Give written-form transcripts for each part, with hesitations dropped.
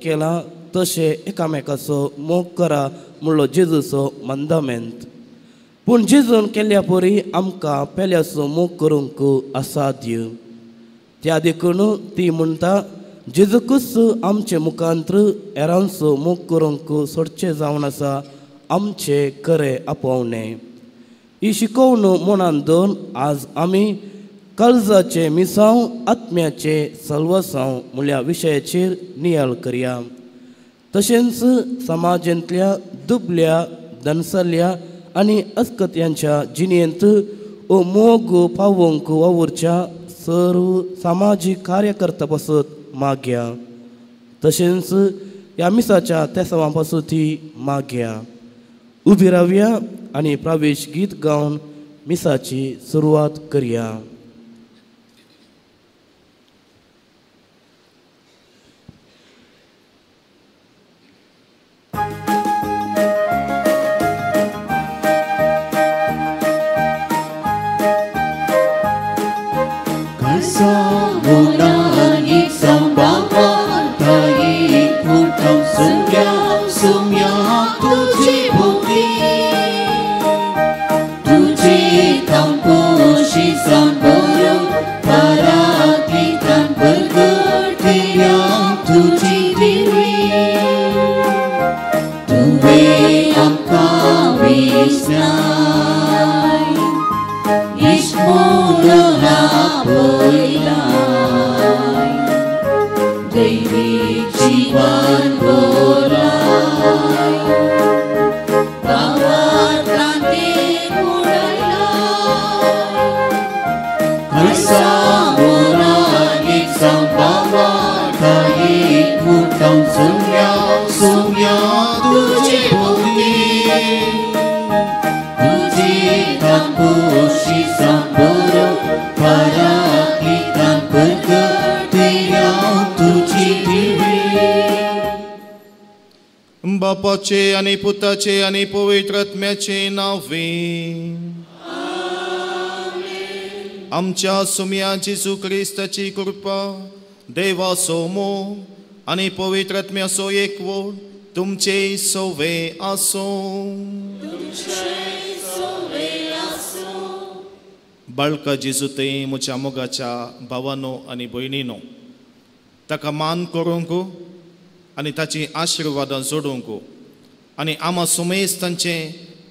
केला तशे एकामेकाचो मोग करा म्हणलो जेजूचो मंदामेंत. पूण जेजून केल्ल्या परी आमकां पेल्याचो मोग करूंक असाध्य. त्या देखून ती म्हणटा जेजूकूच आमचे मुखांत्र हेरांचो मोग करूंक सोडचें जावन आसा आमचे खरें आपोवणें. ही शिकवण मनान दवन आज आमी काळजाचे मिसांव आत्म्याचे सल्वसांव म्हणल्या विशयाचेर नियाळ करया. तशेंच समाजांतल्या दुबल्या दनसल्ल्या आनी अस्कत्यांच्या जिणेंत हो मोग पावोवंक वावुरच्या सर्व सामाजीक कार्यकर्त्यां पासत मागया. तशेंच ह्या मिसाच्या तेसावां पासुती मागया. उबी रावया आनी प्रवेश गीत गावन मिसाची सुरवात करया. बापाचे आनी पुताचे आनी पवित्र आत्म्याचे नावे. आमच्या सुम्या जेजू क्रिस्ताची कृपा, देवाचो मोग आनी पवित्र आत्म्याचो एकवट तुमचे सोवे आसो. बाळका जेजू ते म्हज्या मोगाच्या भावानो आनी भयणीनो, ताका मान करूंक आनी ताची आशिर्वादां जोडूंक आनी आमा सुमेज तांचे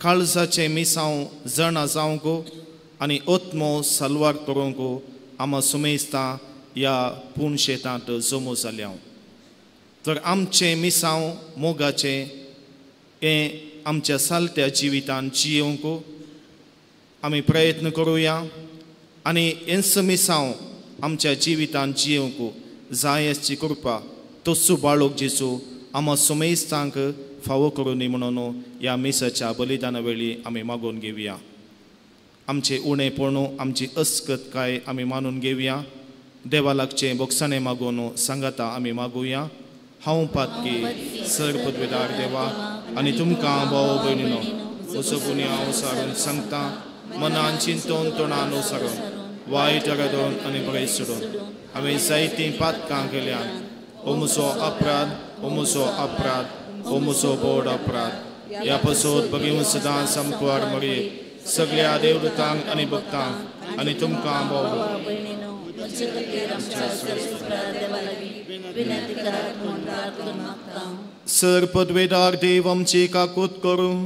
काळजाचे मिसांव जणा जावंक आनी ओत्मो सालवार करूंक आमा सुमेस्तां ह्या पूण शेतांत जमो जाल्या. तर आमचे मिसांव मोगाचे हें आमच्या सालत्या जिवितांत जियोंक आमी प्रयत्न करुया आनी हेंच मिसांव आमच्या जिवितांत जियोंक जायची कृपा तोच बाळोक जेजू आमा सुमेस्तांक फावो करूं दी म्हणून ह्या मिसाच्या बलिदाना वेळी आमी मागून घेवया. आमचे उणेपण आमची अस्कतकाय आमी मानून घेवया. देवा लागचे बोगसाणे मागून सांगाता आमी मागुया. हांव पातकी सर पदवेदार देवा आनी तुमकां भाव भयणीनो असो गुन्हे हांव सारून सांगता, मनान चिंतून तोंडान सारून वायट रादोन आनी बरें सोडून हांवें जायतीं पातकां केल्यान हो म्हजो अपराध, हो म्हजो अपराध, हो म्हजो बोड अपराध. ह्या पासून बगीन सदां सामकुवार मरे सगळ्या देवतांक आनी भक्तांक आनी तुमकां भाव सर पदवेदार देव आमची काकूत करूं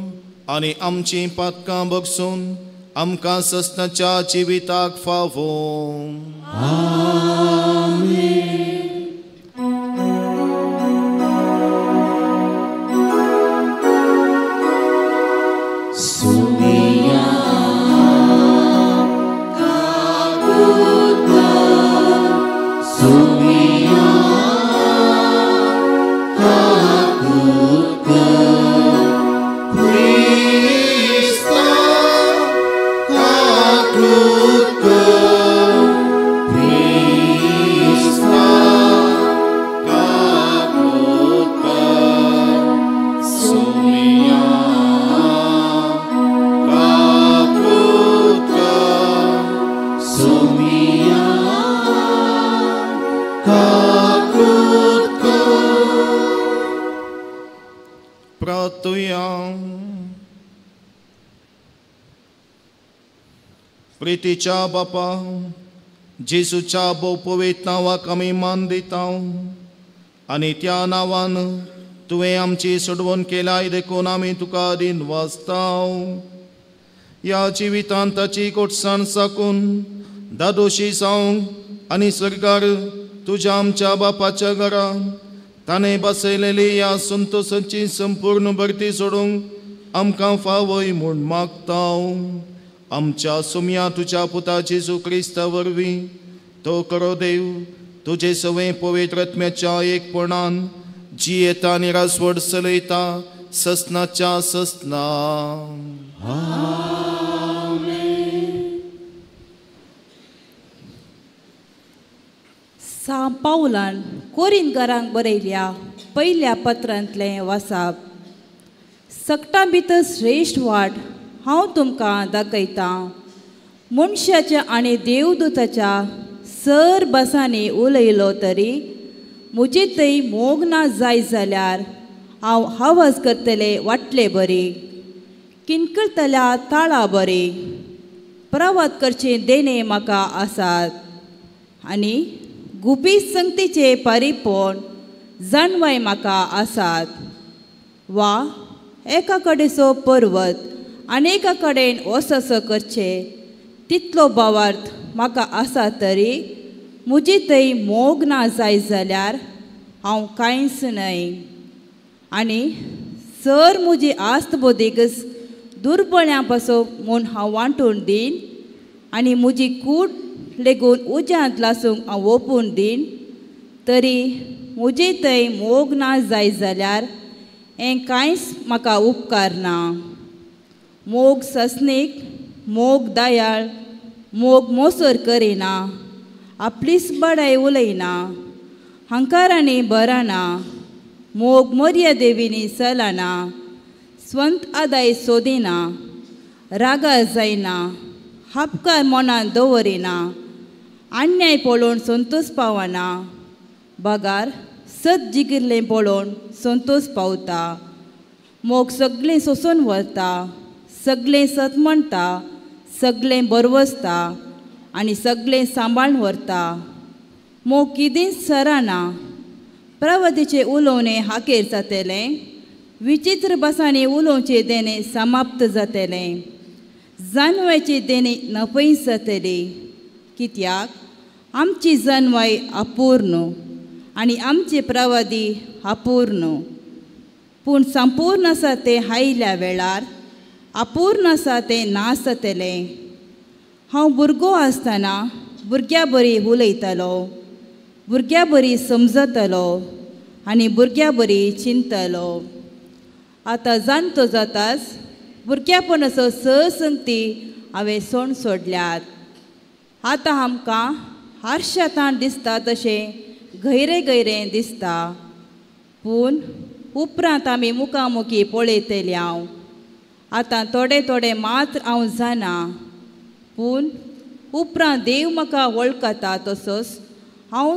आनी आमची पातकां बगसून आमकां सस्ताच्या जिविताक फावो. Praise प्रार्थुया. प्रितीच्या बापा, जेजूच्या पवित्र नावाक आमी मान दिता आनी त्या नांवान तुवें आमची सोडवण केल्याय देखून आमी तुका दिन वाचता. ह्या जिवितांत ताची कोटसाण साकून दादोशी जावंक आनी सरकार तुज्या आमच्या बापाच्या घरांत ताणें बसयलेली ह्या संतोशाची संपूर्ण भरती सोडूंक आमकां फावय म्हूण मागता. आमच्या सुम्या तुज्या पुता जेजू क्रिस्ता वरवीं तो करो देव तुजे सवय पवित्र आत्म्याच्या एकपणान जी येता आनी रासवड चलयता ससनाच्या ससना. सा पावलान कोरिंथकारांक बरयल्या पयल्या पत्रांतलें वाचप. सक्ता भितर श्रेश्ठ वाट हांव तुमकां दाखयता. मनशाच्या आनी देवदूताच्या सर बसांनी उलयलो तरी म्हजे थंय मोग ना जाय जाल्यार हांव आवाज करतले वाटले बरी, किनकळतल्या ताळा बरी. प्रवाद करचे देणे म्हाका आसात आनी गुपी संगतीचे परिपोण जाणवाय म्हाका आसात. वा एका कडेचो पर्वत आनेका कडेन वससो करचे तितलो भावार्थ म्हाका आसा तरी म्हजी थंय मोग ना जाय जाल्यार हांव कांयच न्हय. आनी सर म्हजी आस्त बोदेगच दुर्बळ्यां पासो म्हूण हांव वांटून दीन आनी म्हजी कूड लेगून उज्यांत लासूंक हांव ओपून दीन तरी म्हजे थंय मोग ना जाय जाल्यार हें कांयच म्हाका उपकार ना. मोग ससनीक, मोग दयाळ, मोग मोसोर करिना, आपलीच बडाय उलयना, हंकारांनी भराना, मोग मर्यादेविनी चलना, स्वंत आदाय सोदिना, रागा जायना, हापकार मनान दवरिना, अन्याय पळोवन संतोष पावना, बगार सत जिगिरलें पळोवन संतोष पावता. मोग सगळें सोंसून व्हरता, सगळें सत म्हणटा, सगळें बरवसता आनी सगळें सांबाळून व्हरता. मोग कितेंच सराना. प्रवादीचे उलोवणें हाकेर जातलें, विचित्र भासांनी उलोवचें देणें समाप्त जातलें, जानवायची देणी नपयस जातली. कित्याक आमची जानवाय अपूर्ण आनी आमचे प्रवादी अपूर्ण. पूण संपूर्ण आसा ते आयल्या वेळार अपूर्ण आसा तें नास जातलें. हांव भुरगो आसतना भुरग्या बरी उलयतालो, भुरग्या बरी समजतालो आनी भुरग्या बरी चिंततालो. आतां जाणटो जाताच भुरग्यापणाचो संगती हांवें सोण सोडल्यात. आतां आमकां हारशातान दिसता तशें गैरें गैरें दिसता, पूण उपरांत आमी मुखामुखी पळयतली. हांव आतां थोडे थोडे मात्र हांव जाणा, पूण उपरांत देव म्हाका वळखता तसोच हांव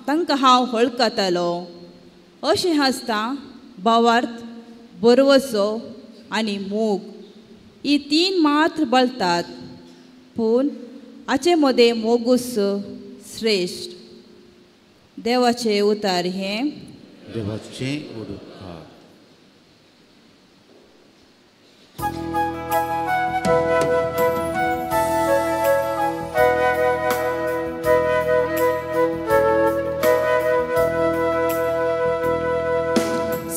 तांकां हांव वळखतालो. अशें आसता भावार्थ, बरवसो आनी मोग ही तीन मात्र बळटात, पूण हाचे मदें मोगूच श्रेश्ठ. देवाचें उतार हें. देवाचें उतार.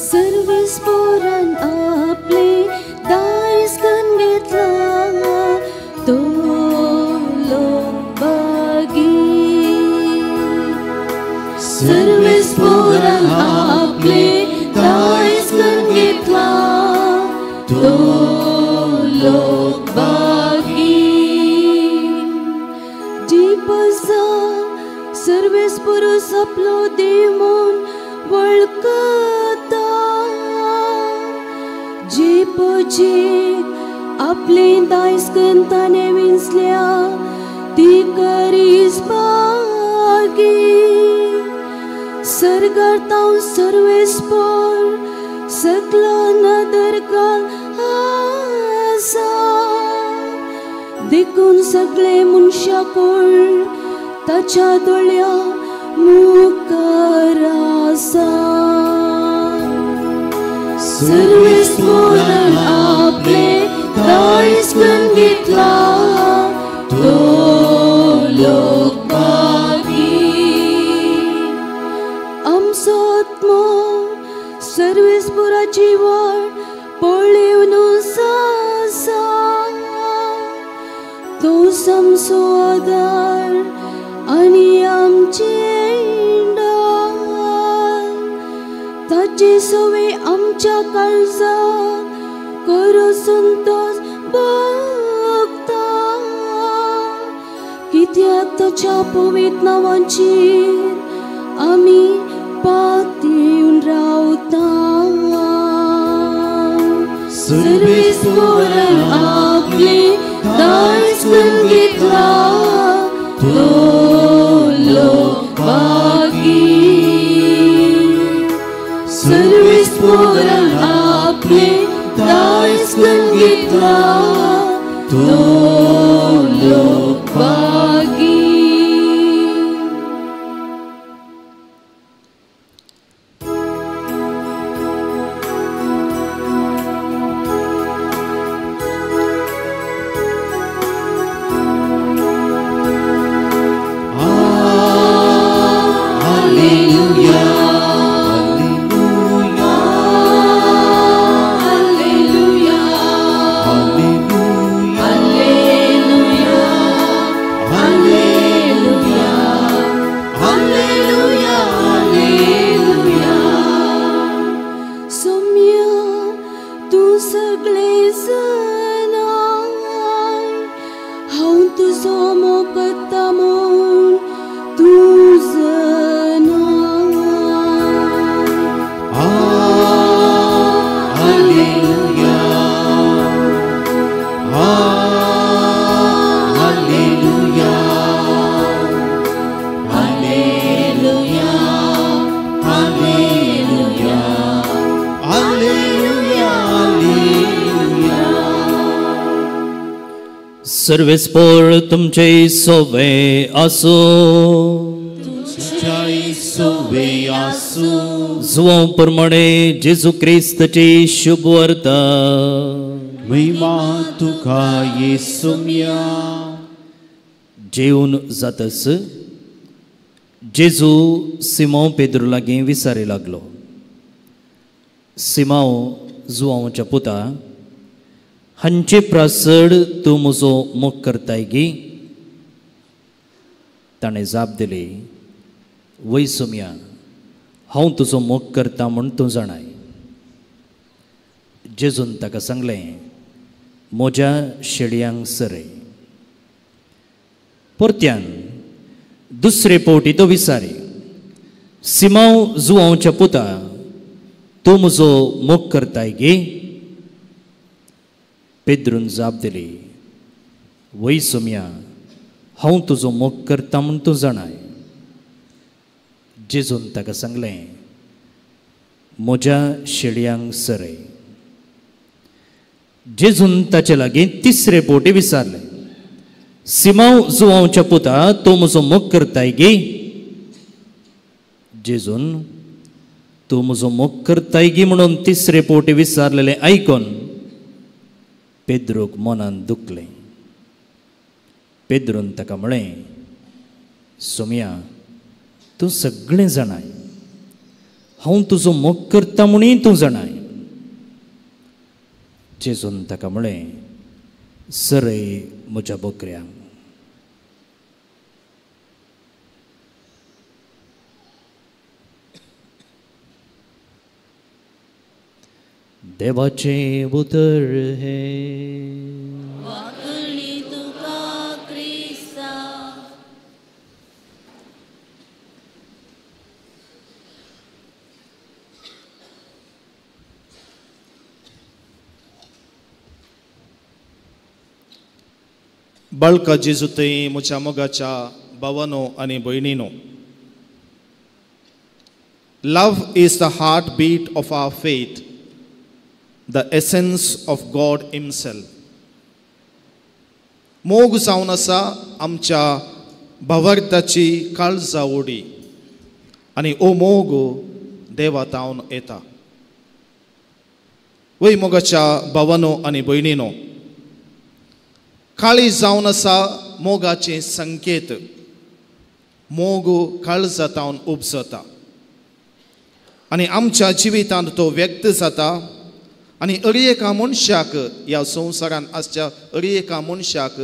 सर्वीस पोरान आपले दायज करून घेतला तो लोक बागी. सर्वीस पोरान आपले दायज करून घेतला तो लोक बागी. जीपसा सर्वीस पुरुष आपलो देव म्हूण वळखता. जेपोची आपले दायज करून ताणें विंचल्या ती करीस बागी. सर्गार तांव सर्वेस्पर सगळा नदरकाल आसा देखून सगळे मनशाकुळ ताच्या दोळ्या मुखार आसा सर्वेस्परान आपले दायज करून घेतला तो लोक आमचो आत्मो सर्वेस्पराची वाट पळेवन आसा तो आमचो आदार आनी आमचे ताचे सवे आमच्या काळजाक करो संतोष भोगता कित्याक ताच्या पवित्र नांवाचेर आमी पातयेवन रावता सर्वेस्परान आपले दायज करून घेतला तो लोक सर्वेस्परान आपले दायज करून घेतला तो लोक सर्वेस्पर तुमचे सोवे आसो जुओ प्रमाणे जेजू क्रिस्ताची शुभ वार्ता महिमा तुका येसुमिया जेवून जातस जेजू सिमोन पेद्रू लागीं विचारी लागलो सिमोन जुआंच्या पुता हांचे प्रासड तूं म्हजो मोग करताय गी ताणें जाप दिली वय सुम्या हांव तुजो मोग करता म्हूण तूं जाणाय जेजून ताका सांगलें म्हज्या शेडयांक सरय परत्यान दुसरे फावटी तो विचारी सिमोन जुआंच्या पुता तूं म्हजो मोग करताय गे पेद्रून जाप दिली वय सुम्या हांव तुजो मोग करता म्हूण तूं जाणाय जेजून ताका सांगलें म्हज्या शेडयांक सरय जेजून ताचे लागीं तिसरे फावटी विचारलें सिमोन जुआंच्या पुता तूं म्हजो मोग करताय गे जेजून तूं म्हजो मोग करताय गी म्हणून तिसरे फावटी विचारलेलें आयकून पेद्रूक मनान दुखलें पेद्रून ताका म्हळें सुम्या तूं सगळें जाणाय हांव तुजो मोग करता म्हणून तूं जाणाय जेजून ताका म्हळें सरय म्हज्या बोकऱ्यांक देवाचे उतर हे वाकली तुका क्रिस्ता बाळका जेजुतय म्हज्या मोगाच्या भावानो आनी भयणीनो love is the heartbeat of our faith the essence of God himself. मोग जावन आसा आमच्या भावार्थाची काळजावडी आनी ओ मोग देवातावन येता. वय मोगाच्या भावानो आनी भयणीनो, काळी जावन आसा मोगाचे संकेत. मोग काळजातावन उपजता आनी आमच्या जिवितांत तो व्यक्त जाता आनी अरी एका मनशाक ह्या संवसारांत आसच्या अरी एका मनशाक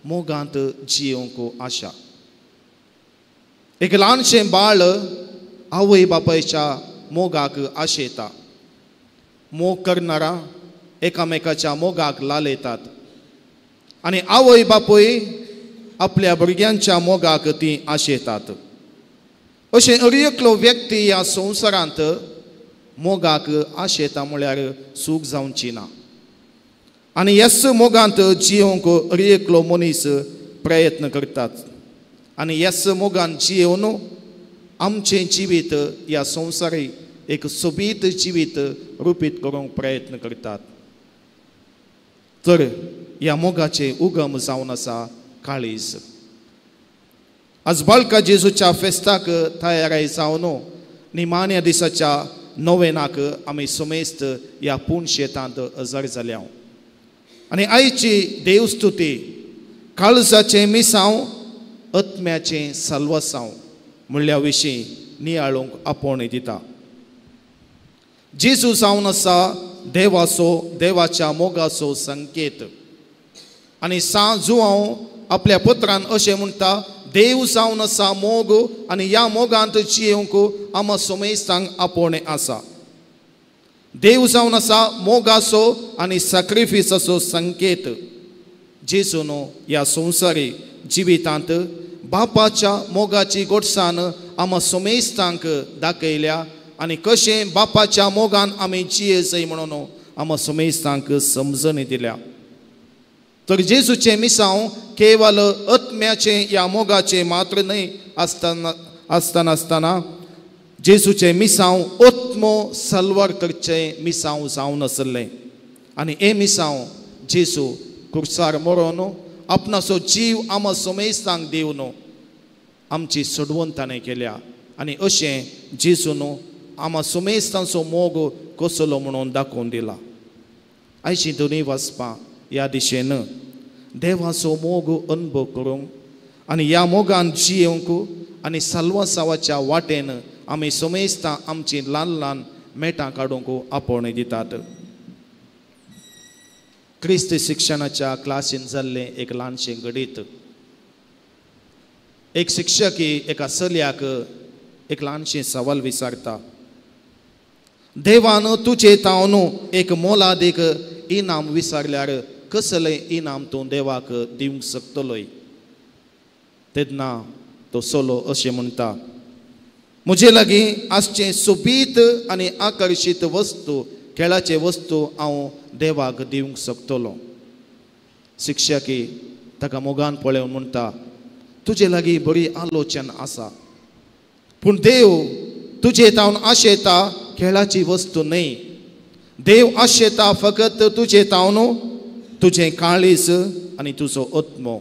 मोगांत जियोंक आशा. एक ल्हानशें बाळ आवय बापायच्या मोगाक आशेता. मोग करनारा एकामेकाच्या मोगाक लालयतात आनी आवय बापूय आपल्या भुरग्यांच्या मोगाक ती आशेतात. अशें अरी एकलो व्यक्ती ह्या संवसारांत मोगाक आशेता म्हळ्यार सूख जावची ना. आनी ह्याच मोगांत जियोंक अरी एकलो मनीस प्रयत्न करतात आनी ह्याच मोगान जियोवन आमचें जिवीत ह्या संवसारी एक सोबीत जिवीत रुपीत करूंक प्रयत्न करतात. तर ह्या मोगाचे उगम जावन आसा काळीज. आज बाळका जेजूच्या फेस्ताक तयाराय जावन निमाण्या दिसाच्या नोवेनाक आमी समेस्त ह्या पूण शेतांत हजर जाल्या आनी आयची देवस्तुती काळजाचें मिसांव आत्म्याचें सल्वसांव म्हणल्या विशीं नियाळूंक आपोवणी दिता. जेजू जावन आसा देवाच्या मोगाचो संकेत आनी जुवांव आपल्या पत्रान अशें म्हणटा, देव जावन आसा मोग आनी ह्या मोगांत जियोंक आमा सोमेस्तांक आपोवणें आसा. देव जावन आसा मोगाचो आनी सॅक्रिफिसाचो संकेत. जेजून ह्या संवसारी जिवितांत बापाच्या मोगाची घोडसाण आमा सोमेस्तांक दाखयल्या आनी कशें बापाच्या मोगान आमी जिये जाय म्हणून आमा सोमेस्तांक समजणी दिल्या. तर जेजूचें मिसांव केवल आत्म्याचें ह्या मोगाचें मात्र न्हय आसतना जेजूचें मिसांव आत्मो सल्वर करचें मिसांव जावन आसलें आनी हें मिसांव जेजू क्रुसार मरोन आपणाचो जीव आमा सोमेस्तांक दिवन आमची सोडवंताणे केल्या आनी अशें जेजून आमा सोमेस्तांचो मोग कसलो म्हणून दाखोवन दिला. आयची दोनी वाचपां ह्या दिशेन देवाचो मोग अनुभव करूंक आनी ह्या मोगान जियोंक आनी साल्वासावाच्या वाटेन आमी सोमेस्तां आमची ल्हान ल्हान मेटां काडूंक आपोवणी दितात. क्रिस्त शिक्षणाच्या क्लासीन जाल्लें एक ल्हानशें गणीत. एक शिक्षकी एका चलयाक एक ल्हानशें सवाल विचारता, देवान तुजे तावन एक मोलादीक इनाम विचारल्यार कसलें इनाम तूं देवाक दिवंक शकतलोय? तेन्ना तो चलो अशें म्हणटा, म्हजे लागीं आसचें सोबीत आनी आकर्शीत वस्तू खेळाचे वस्तू हांव देवाक दिवंक शकतलो. शिक्षकी ताका मोगान पळोवन म्हणटा, तुजे लागीं बरी आलोचना आसा, पूण देव तुजे तावन आशेता खेळाची वस्तू न्हय. देव आशेता फकत तुजे तावन तुजें काळीज आनी तुजो आत्मो.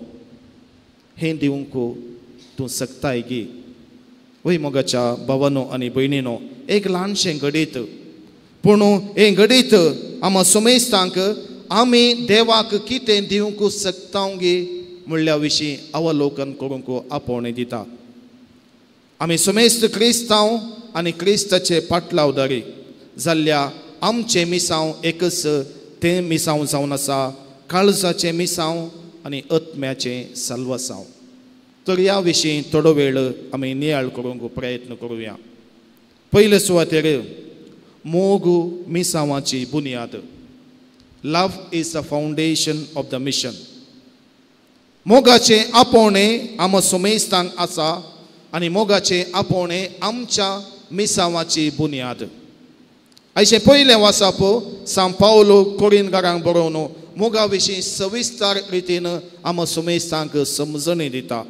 हें दिवंक तूं सकताय गी. वय मोगाच्या भावानो आनी भयणीनो, एक ल्हानशें गणीत, पूण हें गणीत आमा सोमेस्तांक आमी देवाक कितें दिवंक शकता गे म्हणल्या विशीं अवलोकन करूंक आपोवणी दिता. आमी सोमेस्त क्रिस्तांव आनी क्रिस्ताचे पाटलावदारी जाल्ल्या आमचें मिसांव एकच तें मिसांव जावन आसा काळजाचें मिसांव आनी आत्म्याचें सल्वसांव. तर ह्या विशीं थोडो वेळ आमी नियाळ करूंक प्रयत्न करुया. पयले सुवातेर मोग मिसांवाची बुनयाद. Love is the foundation of the mission. मोगाचें आपोवणें आमा सोमेस्तांक आसा आनी मोगाचें आपोवणें आमच्या मिसांवाची बुनयाद. आयचें पयलें वाचप सांत पावलो कोरिंथकारांक बरोवन मोगा विशीं सविस्तार रितीन आमा सोमेस्तांक समजणी दिता.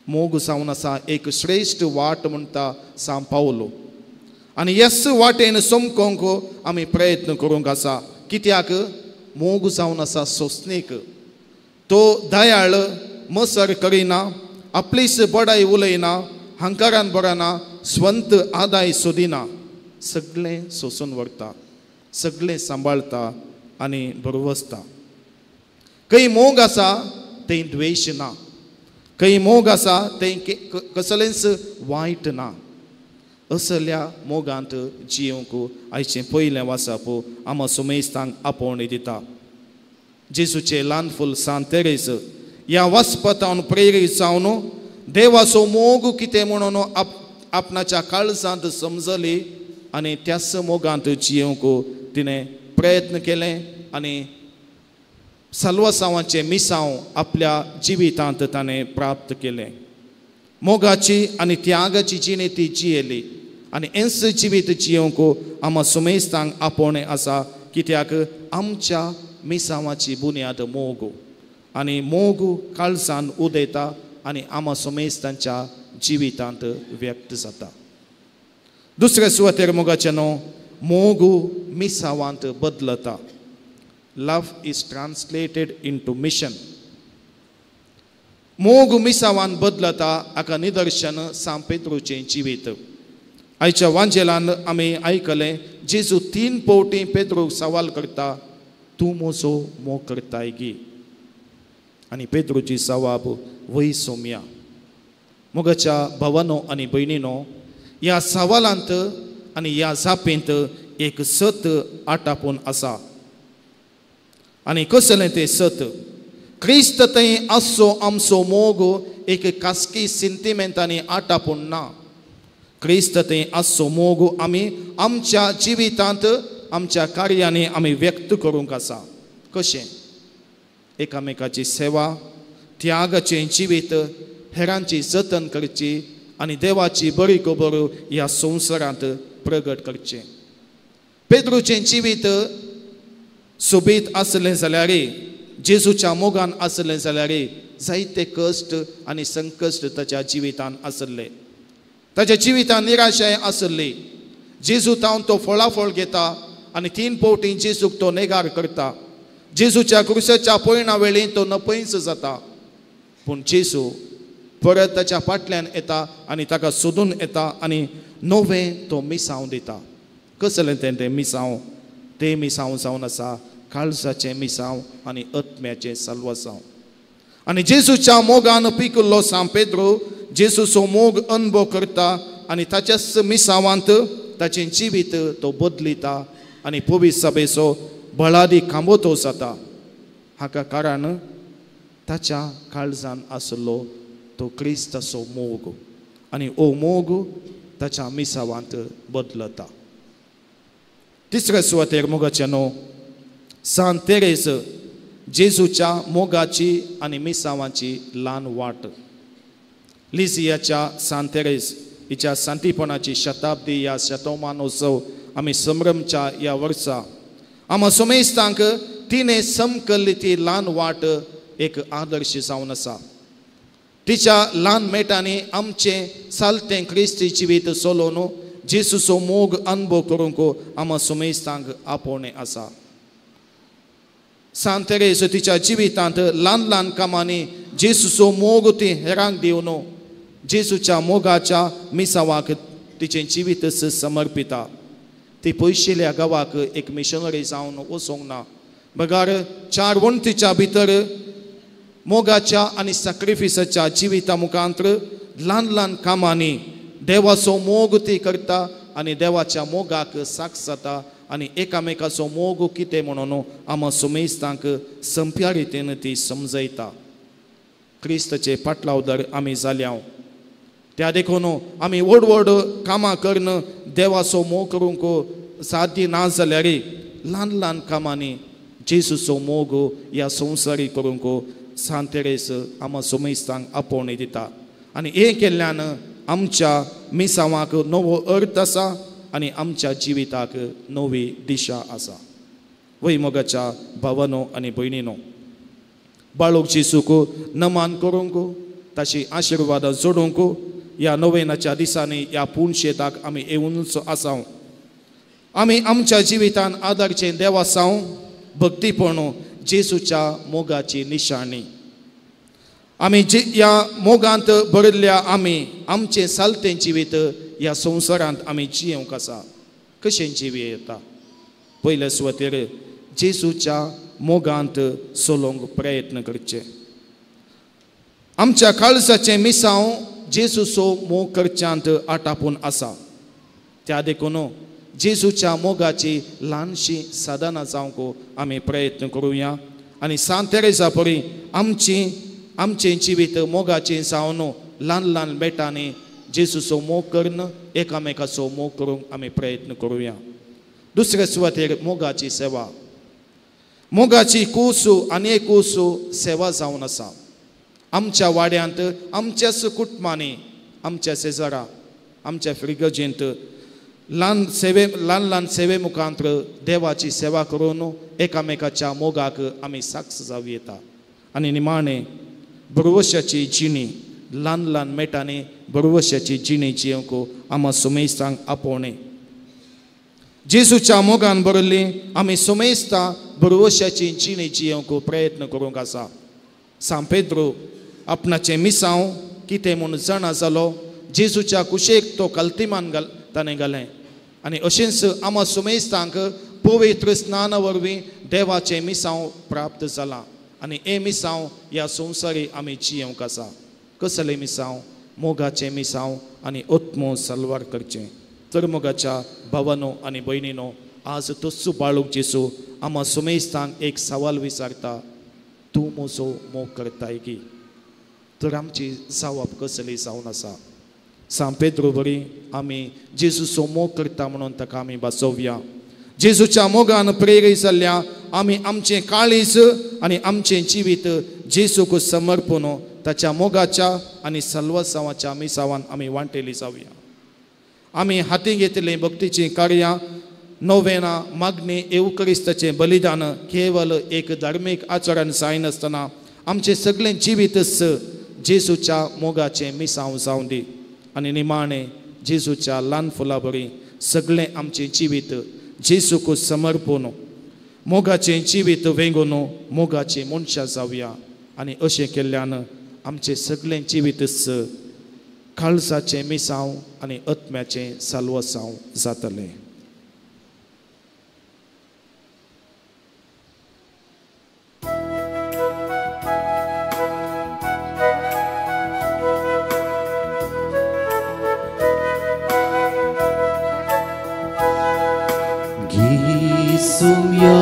मोग जावन आसा एक श्रेश्ठ वाट म्हणटा सांत पावलो आनी ह्याच वाटेन समकोंक आमी प्रयत्न करूंक आसा. कित्याक मोग जावन आसा सोंसणेक. तो दयाळ मसर करिना, आपलीच बडाई उलयना, हंकारान बरना, स्वंत आदाय सोदिना. सगळें सोसून व्हरता, सगळें सांबाळटा आनी बरवसता. खंय मोग आसा थंय द्वेश ना. खंय मोग आसा थंय कसलेंच वायट ना. असल्या मोगांत जियोंक आयचें पयलें वाचप आमा सुमेस्तांक आपोवणी दिता. जेजूचे ल्हान फूल सांत तेरेस ह्या वाचपांत प्रेरीत जावन देवाचो मोग कितें म्हणून आपणाच्या काळजांत समजली आनी त्याच मोगांत जियोंक तिणें प्रयत्न केले आनी साल्वासांवाचें मिसांव आपल्या जिवितांत ताणें प्राप्त केलें. मोगाची आनी त्यागाची जिणे ती जियेली आनी हेंच जिवीत जियोंक आमा सुमेस्तांक आपोवणें आसा. कित्याक आमच्या मिसांवाची बुन्याद मोग आनी मोग काळजान उदेता आनी आमा सुमेस्तांच्या जिवितांत व्यक्त जाता. दुसऱ्या सुवातेर मोगाचें न्हू, मोग मिसांवांत बदलता. Love is translated into mission. मोग मिसांवान बदलता हाका निदर्शन सांत पेद्रूचें जिवीत. आयच्या वांजेलान आमी आयकलें जेजू 3 फावटी पेद्रूक सवाल करता, तूं म्हजो मोग करताय गी. आनी पेद्रूची जवाब, वय सोम्या. मोगाच्या भावांनो आनी भयणींनो, ह्या सवालांत आनी ह्या जापेंत एक सत आटापून आसा. आनी कसलें तें सत? क्रिस्त थंय आसचो आमचो मोग एक खासगी सेंटिमेंटांनी आटापून ना. क्रिस्त थंय आसचो मोग आमी आमच्या जिवितांत आमच्या कार्यांनी आमी व्यक्त करूंक आसा. कशें? एकामेकाची सेवा, त्यागाचें जिवीत, हेरांची जतन करची आनी देवाची बरी खबर ह्या संवसारांत प्रगट करचें. पेद्रूचें जिवीत सोबीत आसलें जाल्यार, जेजूच्या मोगान आसलें जाल्यार जायते कश्ट आनी संकश्ट ताच्या जिवितांत आसले. ताच्या जिवितांत निराशाय आसली. जेजू तावन तो फळाफळ घेता आनी 3 फावटी जेजूक तो नेगार करता. जेजूच्या क्रुसाच्या पयणा वेळी तो नपयस जाता. पूण जेजू परत ताच्या फाटल्यान येता आनी ताका सोदून येता आनी नवें तो मिसांव दिता. कसलें तें मिसांव? तें मिसांव जावन आसा काळजाचें मिसांव आनी आत्म्याचें साल्वासांव. आनी जेजूच्या मोगान पिकिल्लो सांत पेद्रू जेजूचो मोग अनुभव करता आनी ताच्याच मिसांवांत ताचें जिवीत तो बदलिता आनी पवित्र सभेचो बळादी खांबोतो जाता. हाका कारण ताच्या काळजान आसलो तो क्रिस्ताचो मोग आनी हो मोग ताच्या मिसांवांत बदलता. तिसऱ्या सुवातेर मोगाचें न्हू, सांत तेरेस जेजूच्या मोगाची आनी मिसांवाची ल्हान वाट. लिझियाच्या सांत तेरेस हिच्या सांतीपणाची शताब्दी ह्या शतमानोत्सव आमी संभ्रमच्या ह्या वर्सा आमा सुमेस्तांक तिणें समकल्ली ती ल्हान वाट एक आदर्श जावन आसा. तिच्या ल्हान मेटांनी आमचें सालतें क्रिस्ती जिवीत चलोवन जेजूचो मोग अनुभव करूंक आमा सुमेस्तांक आपोवणें आसा. सांत तेरेस तिच्या जिवितांत ल्हान ल्हान कामांनी जेजूचो मोग ती हेरांक दिवन जेजूच्या मोगाच्या मिसांवाक तिचें जिवीत समर्पिता. ती पयशिल्ल्या गांवाक एक मिशनरी जावन वचोंक ना. बगार 4 वण्टीच्या भितर मोगाच्या आनी सॅक्रिफिसाच्या जिविता मुखांतर ल्हान ल्हान कामांनी देवाचो मोग ती करता आनी देवाच्या मोगाक साक्ष जाता आनी एकामेकाचो मोग कितें म्हणून आमा सुमेस्तांक संप्या रितीन ती समजयता. क्रिस्ताचे पाटलावदर आमी जाल्या त्या देखून आमी व्हड व्हड कामां करन देवाचो मोग करूंक साध्य ना जाल्यार ल्हान ल्हान कामांनी जेजूचो मोग ह्या संवसारी करूंक सांत तेरेस आमा सुमेस्तांक आपोवणी दिता. आनी हें केल्ल्यान आमच्या मिसांवाक नवो अर्थ आसा आनी आमच्या जिविताक नवी दिशा आसा. वय मोगाच्या भावांनो आनी भयणींनो, बाळूक जेजूक नमान करूंक ताची आशिर्वादां जोडूंक ह्या नोवेनाच्या दिसांनी ह्या पुणशेताक आमी येवन आसाव. आमी आमच्या जिवितान आदारचे देव आसाव. भक्तीपणू जेसूच्या मोगाची निशाणी. आमी ह्या मोगांत भरिल्ल्या आमी आमचे सालतें जिवीत ह्या संवसारांत आमी जियेवंक आसा. कशें जिवी येता? पयले सुवातेर जेसूच्या मोगांत चलोवंक प्रयत्न करचे. आमच्या काळजाचे मिसांव जेसूचो मोग करच्यांत आटापून आसा. त्या देखून जेसूच्या मोगाची ल्हानशी साधनां जावंक आमी प्रयत्न करुया. आनी सांत तेरेसा परी आमचें जिवीत मोगाचें जावन ल्हान ल्हान बेटांनी जेसूचो मोग करन एकामेकाचो मोग करूंक आमी प्रयत्न करुया. दुसरे सुवातेर मोगाची सेवा. मोगाची कुसू आनी एक कुसू सेवा जावन आसा. आमच्या वाड्यांत आमच्याच कुटुंबांनी आमच्या शेजारा आमच्या फ्रिगजेंत ल्हान ल्हान सेवे मुखांतर देवाची सेवा करून एकामेकाच्या मोगाक आमी साक्ष जावं येता. आनी निमाणें बरवशाची जिणी ल्हान ल्हान मेटांनी बरवशाची जिणी जियोंक आमी सुमेस्तांक आपोवणें. जेसूच्या मोगान बरयल्ली आमी सुमेस्तां बरवशाची जिणी जियोंक प्रयत्न करूंक आसा. सांत पेद्रो आपणाचें मिसांव कितें म्हूण जाणा जालो. जेसूच्या कुशेक तो कल्तिमान ताणें घालें. आनी अशेंच आमी सुमेस्तांक पवित्र स्नाना वरवीं देवाचें मिसांव प्राप्त जालां. आनी हे मिसांव ह्या संवसारी आमी जियोंक आसा. कसलें मिसांव? मोगाचें मिसांव आनी आत्मो सलवार करचें. तर मोगाच्या भावानो आनी भयणीनो, आज तस्सो बाळूक जेसू आमी सुमेस्तांक एक सवाल विचारता. तूं म्हजो मोग करताय की? तर आमची जावप कसली जावन आसा? सांत पेद्रो बरी आमी जेसूचो मोग करता म्हणून ताका आमी बसोवया. जेसूच्या मोगान प्रेरीत जाल्ल्या आमी आमचें काळीज आनी आमचें जिवीत जेसूक समर्पण ताच्या मोगाच्या आनी सल्वासावाच्या मिसावान आमी वांटेली जावया. आमी हाती घेतलें भक्तीचीं कार्यां नोवेना मागणी एवकरिस्ताचें बलिदान केवळ एक धार्मीक आचरण जायनासतना आमचें सगळें जिवीतच जेसूच्या मोगाचें मिसांव जावं दी. आनी निमाणें जेसूच्या ल्हान फुलां बरी सगळें आमचें जिवीत जेसूक समर्पण मोगाचें जिवीत वेंगून मोगाचीं मनशां जावया. आनी अशें केल्ल्यान आमचें सगळें जिवीतच काळजाचें मिसांव आनी आत्म्याचें साल्वसांव जातलें. सुम्या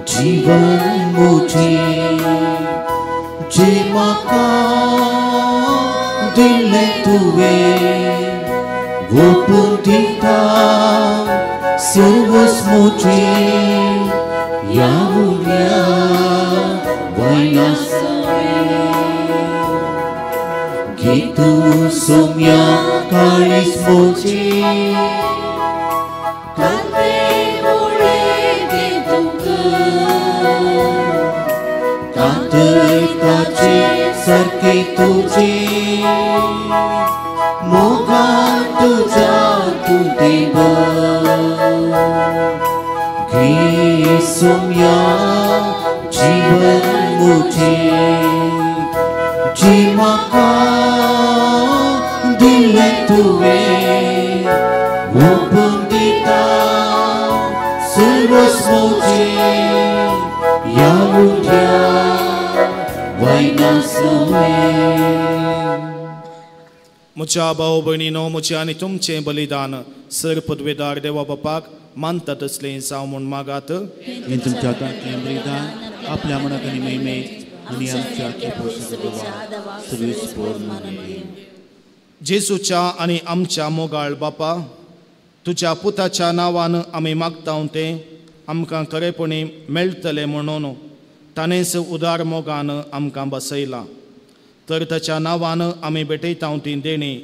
जीवन मुझे जे म्हाका दिलें तुवें ओपून दिता सर्वस मुझें ह्या उल्या वयनासलें घे तूं सुम्या काळीज मुझें सारखे तुझे मोगान तुझा तू देव घे सुम्या जीवन मुझे जी म्हाका दिलें तुवें ओपून दिता सर्वस मुझें ह्या उल्या म्हज्या भाव भयणीनो, म्हजें आनी तुमचें बलिदान सर पदवेदार देवा बापाक मानता तसलें जावं म्हूण मागात. हें तुमच्या हातांतलें बलिदान आपल्या मनाक आनी मेमेक आनी आमच्या सर्वेस्पोर जेसूच्या आनी आमच्या मोगाळ बापा, तुज्या पुताच्या नांवान आमी मागतां तें आमकां खरेपणी मेळटलें म्हणून ताणेंच उदार मोगान आमकां बसयलां. तर ताच्या नांवान आमी भेटयता ती देणी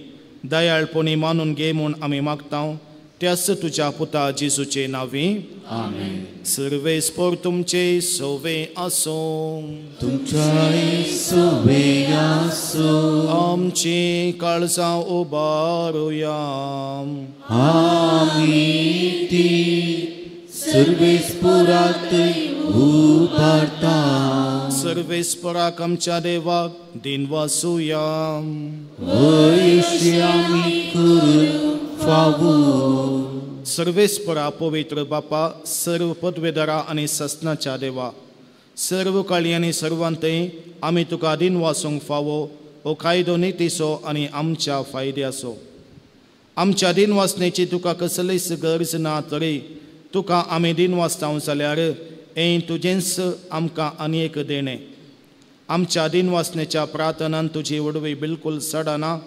दयाळपणी मानून घे म्हूण आमी मागतां. त्याच तुज्या पुता जेसूचे नांवी आमेन. सर्वेस्पोर तुमचे सोवे आसूं. तुमच्या सोवे आसो आमची काळजां उबारुया आमी ती सर्वेस्परात उबारता सर्वेस्पराक आमच्या देवाक दिनवासुया वैश्य आमी करून फावो सर्वेस्परा पवित्र बापा सर्व पदवेदारा आनी ससनाच्या देवा सर्व काळी आनी सर्वांतय आमी तुका दिन वासूंक फावो हो कायदो नितीसो आनी आमच्या फायद्याचो आमच्या दिन वासनेची तुका कसलीच गरज ना तरी तुका आमी दिन वाचता जाल्यार हें तुजेंच आमकां आनी एक देणें आमच्या दिन वाचनेच्या प्रार्थनान तुजी वडवी बिलकुल सडना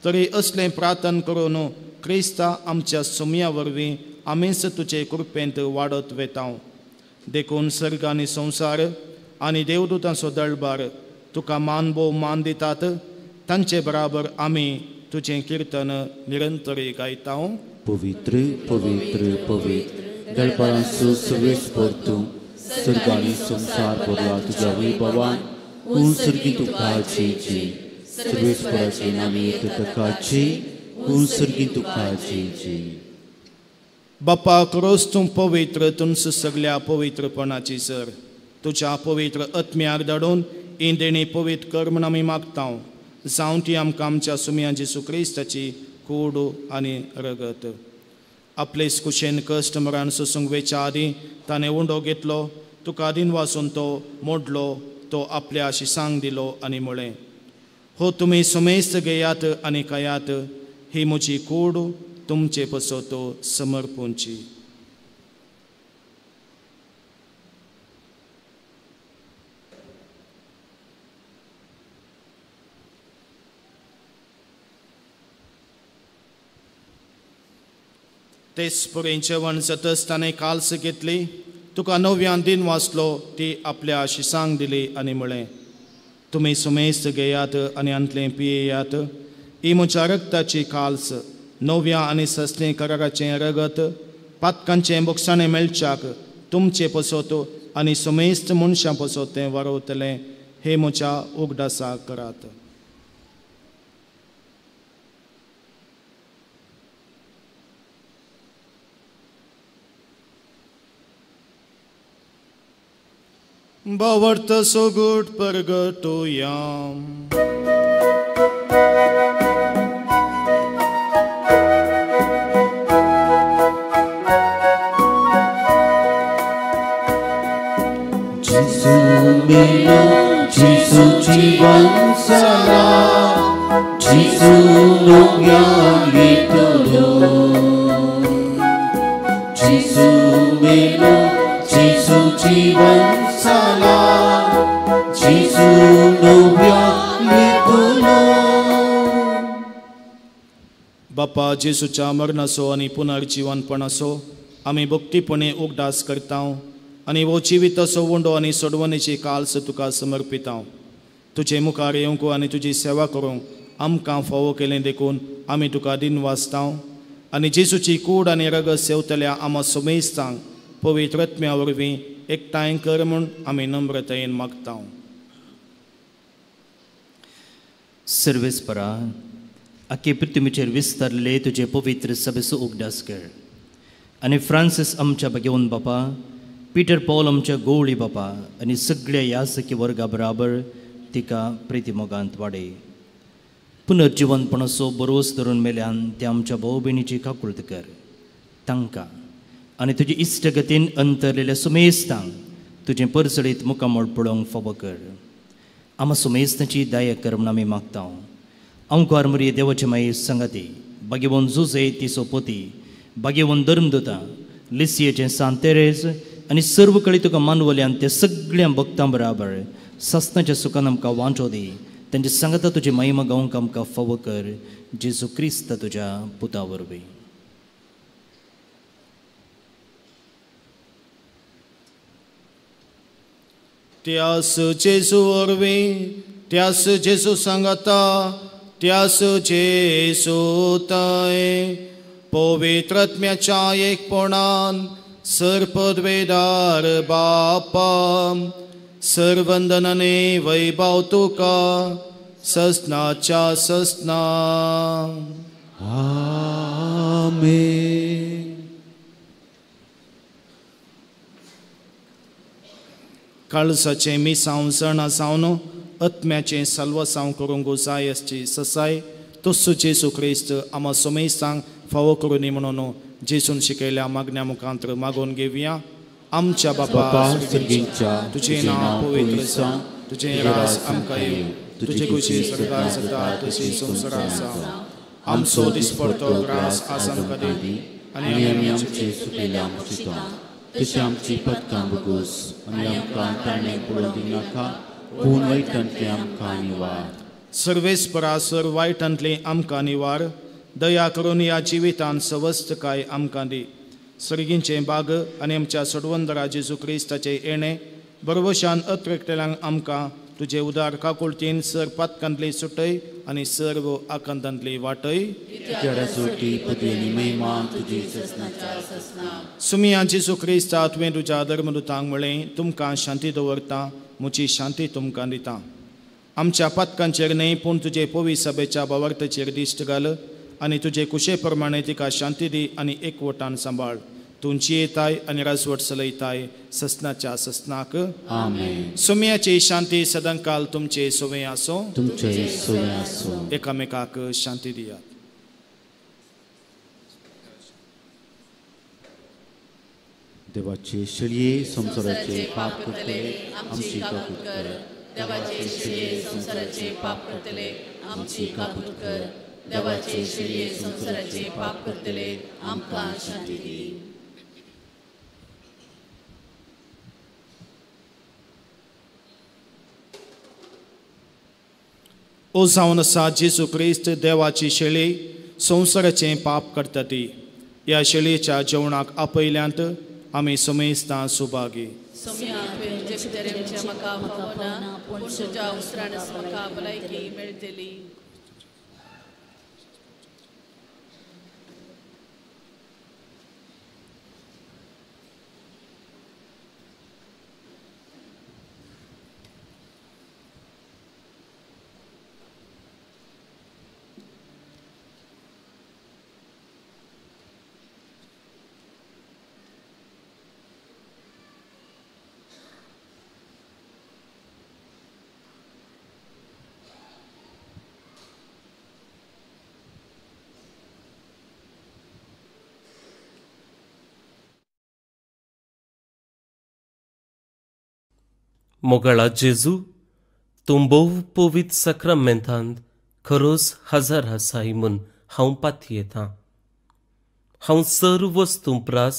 तरी असलें प्रार्थना करून क्रिस्ता आमच्या सुमया वरवीं आमीच तुजे कृपेंत वाडत वेता देखून सर्ग आनी संवसार आनी देवदूतांचो दळबार तुका मानभोव मान दितात तांचे बराबर आमी तुजें कीर्तन निरंतरी गायता पवित्र पवित्र पवित्र दळबारांचो सर्वेस्पर तूं सर्ग आनी संवसार भरला तुज्या वैभवान उर्सर्गी तुका जी सर्वेस्पराचे नामी तुकाची उर्सर्गी तुका जी बापा रोज तूं पवित्र तुमच सगळ्या पवित्रपणाची सर तुज्या पवित्र आत्म्याक धाडून ही देणी पवित्र कर म्हूण आमी मागता जावं ती आमकां आमच्या सुमया जेसू क्रिस्ताची कूड आनी रगत आपलेच कुशेन कश्ट मरण सोसूंक वेच्या आदी ताणें उंडो घेतलो तुका दिन वाचून तो मोडलो तो आपल्या शिसांक दिलो आनी म्हळें हो तुमी सुमेस्त घेयात आनी खायात ही म्हजी कूड तुमचे पसोतो समर्पूंची तेच पुरें जेवण जातच ताणें काल्स घेतली तुका नव्यान दिन वाचलो ती आपल्या शिसांक दिली आनी म्हळें तुमी सुमेस्त घेयात आनी अंतलें पियेयात ही म्हज्या रगताची काल्स नव्या आनी ससलें कराराचें रगत पातकांचें बोगसाणें मेळच्याक तुमचे पसोतो आनी सुमेस्त मनशां पसोतें वाडोवतलें हे म्हज्या उगडासाक करात बावर्त सोगूट परगटुया Gesù जीवन साला Gesù nongya litolo Gesù melo Gesù जीवन साला Gesù nongya litolo बापा जेसूच्या मरणाचो आनी पुनर्जीवनपणाचो आमी भक्तीपणे उगडास करता आनी वो जिविताचो वंडो आनी सोडवणेची काल्स तुका समर्पिता तुजे मुखार येवंक आनी तुजी सेवा करूंक आमकां फावो केलें देखून आमी तुका दिन वाचता आनी जेसूची कूड आनी रगत सेवतल्या आमा सुमेस्तांक पवित्र आत्म्या वरवीं एकठांय कर म्हूण आमी नम्रतायेन मागता सर्वेस्परा आख्खे पृथ्वीचेर विस्तारले तुजे पवित्र सभेचो उगडास कर आनी फ्रांसीस आमच्या घेवन बापा पीटर पॉल आमच्या गोवळी बापा आनी सगळ्या यासकी वर्गा बराबर तिका प्रितीमोगांत वाडय पुनर्जीवनपणाचो बरोस धरून मेल्यान त्या आमच्या भाऊ भयणीची काकुळट कर तांकां आनी तुजे इश्टगतीन अंतरलेल्या सुमेस्तांक तुजें परसळीत मुखामोळ पळोवंक फावो कर आमा सुमेस्ताची दया कर म्हूण आमी मागता आमकां मरी देवाचे माई संगती बागेवोन जुजे तिचो पोती बागेवोन धर्मदूता लिसियेचें सांतेरेज आनी सर्व कळी तुका मानवल्यान त्या सगळ्या भक्तां बराबर सस्ताच्या सुखान आमकां वांटो दी तांची सांगता तुजी महिमा गावंक आमकां फावो कर जेजू क्रिस्त तुज्या पुता वरवीं त्यास जेजू वरवीं त्यास जेजू सांगता त्यास जेजू ताय पवित्र आत्म्याच्या एकपणान सर्पद्वेदार बापा सर्वंदनाने वैभव तुका ससनाच्या ससना. आमेन. काळसाचे मी सांवसण सावन आत्म्याचे सल्वसांव करूंक जाय असची ससाय तस्सो जेसू क्रिस्त आम्हा सोमेस्तांक फावो करूनी म्हणून जेसून शिकयल्या मागण्या मुखांतर मागून घेवया. आमच्या बापा सर्गींच्या तुझे नाव पवित्र जावं, तुझे राज आमकां येवं, तुझे कुशी सरकार जाता तशी संवसारांत जावं. आमचो दिसपडतो ग्रास आज आमकां दी आनी आमी आमचे चुकलेल्या आमच्या तशी आमची पदकां बगूस आनी आमकां ताणें पडूंक दिनाका पूण वायटांतले आमकां निवार. सर्वेस्परासर वायटांतले आमकां निवार. दया करून ह्या जिवितांत सवस्तकाय आमकां दी. सर्गींचे बाग आनी आमच्या सोडवंदरा जेजू क्रिस्ताचे येणे बरवशान अत्रकटेल्यांक आमकां तुजे उदार काकुळटीन सर पातकांतली सुटय आनी सर्व आकांतांतली वाटय. सुमिया जेजू क्रिस्ता तुवें तुज्या धर्मदुतांक म्हळें तुमकां शांती दवरता, म्हजी शांती तुमकां दिता. आमच्या पातकांचेर न्हय पूण तुजे पवित्र सभेच्या भावार्थाचेर दिश्ट घाल आनी तुजे कुशे प्रमाणे तिका शांती दी आनी एकवटान सांबाळ. तुमची येताय आनी राजवट चलयताय ससनाच्या ससनाक. आमेन. सुमयाची शांती सदांकाल तुमचे सोवे आसो. तुमचे सोवे आसो. एकामेकाक शांती दियात. देवाचे शेळये संसाराचे पाप करतले आमची काकूट कर. देवाचे शेळये संसाराचे पाप करतले आमची काकूट कर. देवाचे शेळये संसाराचे पाप करतले आमकां शांती दी. ओ जावन आसा जेजू क्रिस्त देवाची शेळी संसाराचे पाप करता ती. ह्या शेळयेच्या जेवणाक आपयल्यांत आमी समेस्तां सुभागी. सम्या तुवें जे तरेचे म्हाका फावना पूण तुज्या उसराणस म्हाका भलायकी मेळटली. मोगळा जेजू तूं भोव पवित्र सक्रामेंतांत खरोच हजर आसाय म्हूण हांव पाती येतां. हांव सर्व वस्तू प्रास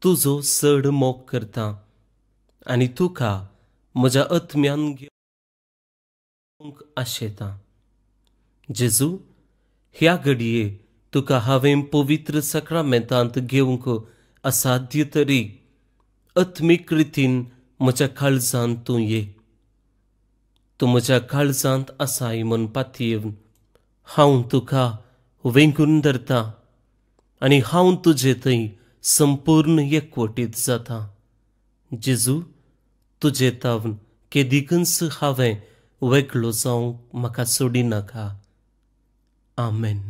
तुजो चड मोग करतां आनी तुका म्हज्या आत्म्यान घेवंक आशेतां. जेजू ह्या घडये तुका हांवें पवित्र सक्रामेंतांत घेवंक असाध्य तरी आत्मीक रितीन म्हज्या काळजांत तूं ये. तूं म्हज्या काळजांत आसाय म्हूण पातयेवन हांव तुका वेंगून धरतां आनी हांव तुजे थंय संपूर्ण एकवटीत जाता. जेजू तुजे तावन केदिकच हांवें वेगळो जावंक म्हाका सोडिनाका. आमेन.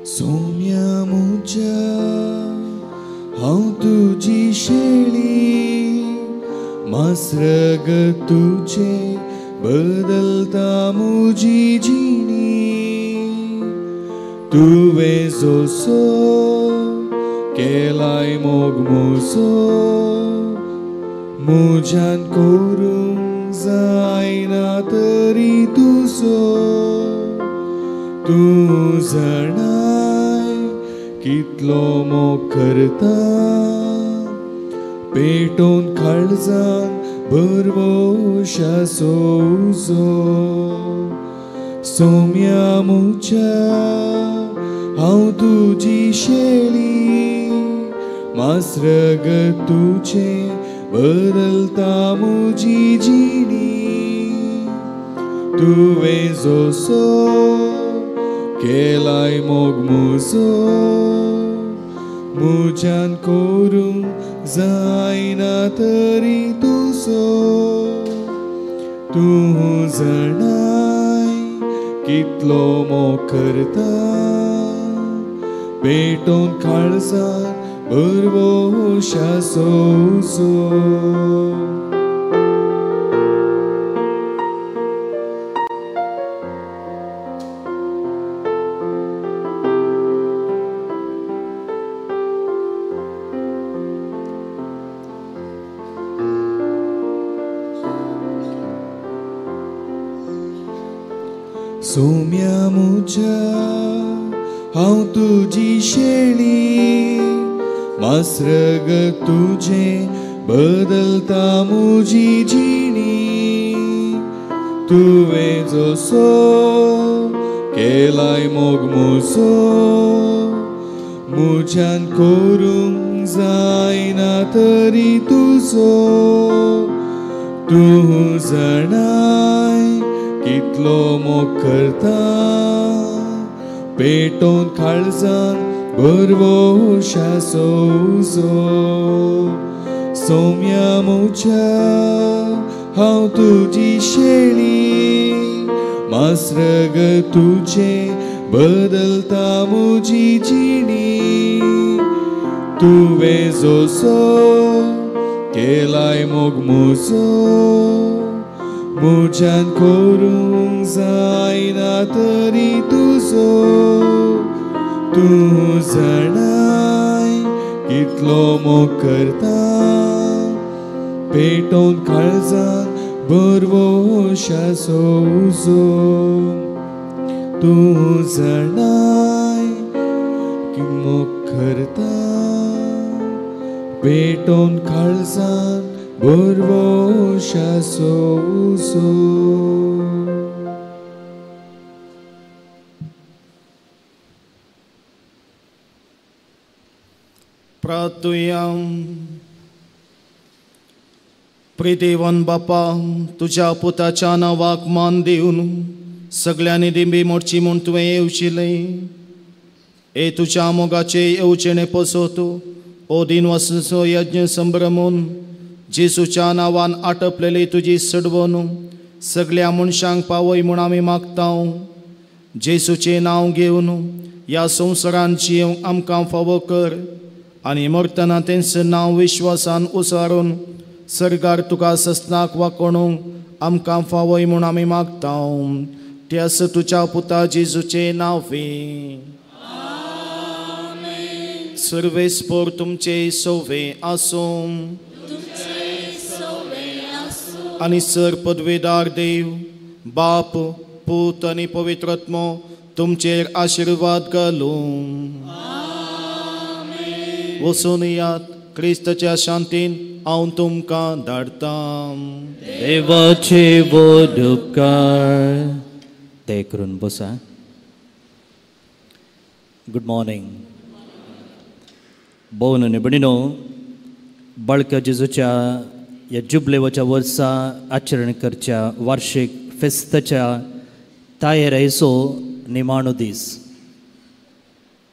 सोम्या मुझ्या हांव तुजी शेळी मासरग तुझे बदलता मुजी जिणी तुवें जोसो केलाय मोग मोजो मुझ्यान करूंक जायना तरी तुजो तूं जाणाय कितलो मोग करता पेटोवन काळजान बरवशाचो उजो सोम्या मुच्या हांव तुजी शेळी मासरग तुजें बदलता मुजी जिणी तुवें जसो केलाय मोग मुजो मुझ्यान करूंक जायना तरी तुजो तूं जाणाय कितलो मोग करता पेटोवन काळजान बरवशाचो उजो सोम्या मुझ्या हांव तुजी शेळी मासरग तुजें बदलता मुजी जिणी तुवें जसो केलाय मोग मुजो मुझ्यान करूंक जायना तरी तुजो तूं जाणाय कितलो मोग करता पेटोवन काळजान बरवशाचो उजो सोम्या मुच्या हांव तुजी शेळी मासरग तुजें बदलता मुजी जिणी तुवें जसो केलाय मोग मुजो मुझ्यान करूंक जायना तरी तुजो तूं जाणाय कितलो मोग करता पेटोवन काळजान बरवशाचो उजो तूं जाणाय की मोग करता पेटोवन काळजान बरवशाचो उजो प्रार्थुया प्रितीवन बापा तुझ्या पुताच्या नावाक मान दिवन सगळ्यांनी दिंबी मोडची म्हूण तुवें येवचिलें हे तुझ्या मोगाचे येवचेणे पसोतो ओ दिनवासाचो यज्ञ संभ्रमून जेसूच्या नांवान आटपलेली तुजी सडवण सगळ्या मनशांक पावय म्हूण आमी मागता जेसूचें नांव घेवन ह्या संवसारांत जियेवंक आमकां फावो कर आनी मरतना तेंचें नांव विश्वासान उसारून सर्गार तुका सस्नाक वाकोणूंक आमकां फावय म्हूण आमी मागता त्यास तुज्या पुता जेजूचें नांवे सर्वेस्पोर तुमचे सोवे आसूं आनी सर पदवेदार देव बाप पूत आनी पवित्रात्मो तुमचेर आशिर्वाद घालूं वचून यात क्रिस्ताच्या शांतीन हांव तुमकां धाडटां देवाचे वड उपकार ते करून बसा गुड मॉर्निंग भोवन आनी भयणीनो बाळका जेजूच्या ह्या जुबलेवाच्या वर्सा आचरण करच्या वार्षिक फेस्ताच्या तयारेचो निमाणो दीस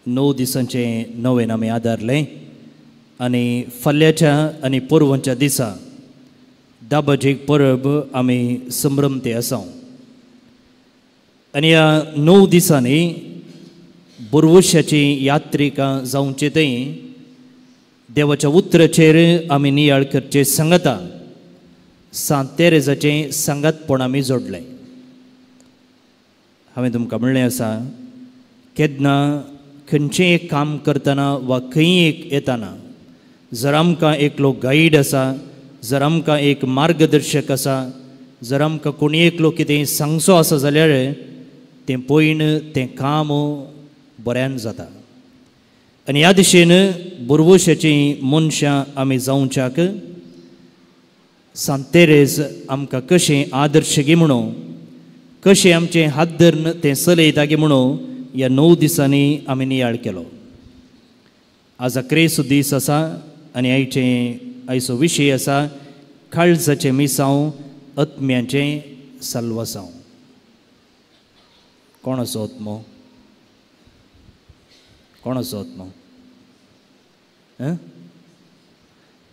9 दिसांचें नवें आमी आदारलें आनी फाल्यांच्या आनी परवांच्या दिसा दाबाजेक परब आमी संभ्रमते आसां आनी ह्या 9 दिसांनी बुरवश्याची यात्रिकां जावचे थंय देवाच्या उतराचेर आमी नियाळ करचे सांगता सांत तेरेजाचें सांगातपण आमी जोडलें हांवें तुमकां म्हणलें आसा केन्ना खंयचें एक काम करतना वा खंय एक येताना जर आमकां एकलो गायड आसा जर आमकां एक मार्गदर्शक आसा, जर आमकां कोणी एकलो कितें सांगचो आसा जाल्यार तें पयन तें काम बऱ्यान जाता. आनी ह्या दिशेन बुरवोशाचीं मनशां आमी जावच्याक सांत तेरेज आमकां कशें आदर्श गे म्हणून, कशें आमचें हात धरून तें चलयता गे म्हणून ह्या 9 दिसांनी आमी नियाळ केलो. आज क्रेस्त दीस आसा आनी आयचो विशय आसा काळजाचें मिसांव, आत्म्याचें साल्वसांव. कोण असो आत्मो? कोण असो आत्मो?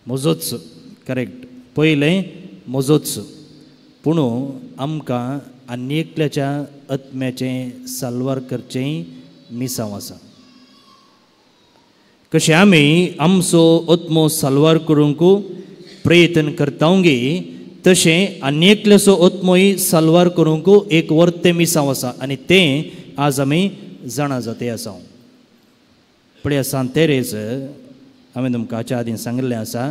म्हजोच. करेक्ट. पयलें म्हजोच. पूण आमकां आनी एकल्याच्या आत्म्याचें साल्वार करचें मिसांव आसा. कशें आमी आमचो आत्मो साल्वार करूंक प्रयत्न करता गे, तशें आनी एकल्याचो आत्मोय साल्वार करूंक एक वर्तें मिसांव आसा आनी तें आज आमी जाणा जाते आसा. पळया, सांत तेरेज हांवें तुमकां हाच्या आदीं सांगिल्लें आसा,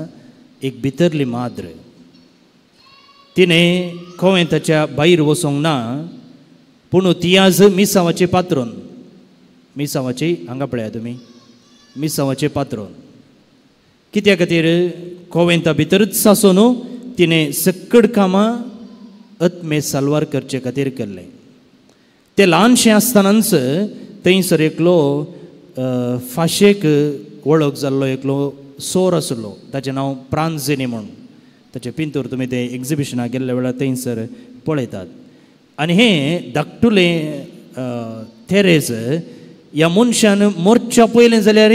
एक भितरली माद्र. तिणें खंय ताच्या भायर वचोंक ना, पूण ती आज मिसांवाची पात्रोन. मिसांवाची, हांगा पळया तुमी, मिसांवाचें पात्रोन. कित्या खातीर? कोवेंता भितरच सासून तिणें सकड कामां आत्मे साल्वार करचे खातीर केल्लें. तें ल्हानशें आसतनाच थंयसर एकलो फाशेक वळख जाल्लो एकलो सोर आसलो, ताचें नांव प्रांजिनी म्हणून. ताचें पिंतूर तुमी ते एक्झिबिशनाक गेल्ल्या वेळार थंयसर पळयतात. आनी हें धाकटुलें तेरेज ह्या मनशान मोरच्या पयलें जाल्यार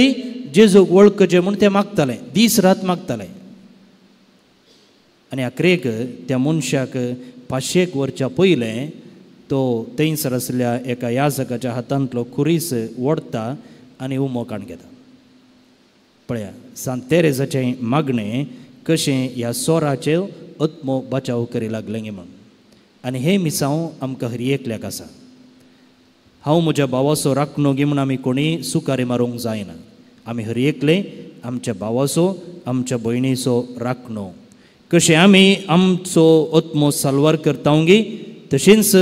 जेजूक वळखचें म्हूण तें मागतालें, दीस रात मागतालें. आनी आखरेक त्या मनशाक 500 वर्सां पयलें तो थंयसर आसलेल्या एका याजकाच्या हातांतलो खुरीस ओडता आनी उमोकाण घेता. पळया, सांत तेरेजाचें मागणें कशें ह्या सोराचे आत्मो बचाव करी लागलें गे म्हूण. आनी हें मिसांव आमकां हर एकल्याक आसा. हांव म्हज्या भावाचो राखणो गे म्हूण आमी कोणी सुकारे मारूंक जायना. आमी हर एकले आमच्या भावाचो, आमच्या भयणीचो राखणो. कशें आमी आमचो आत्मो साल्वार करता गे, तशेंच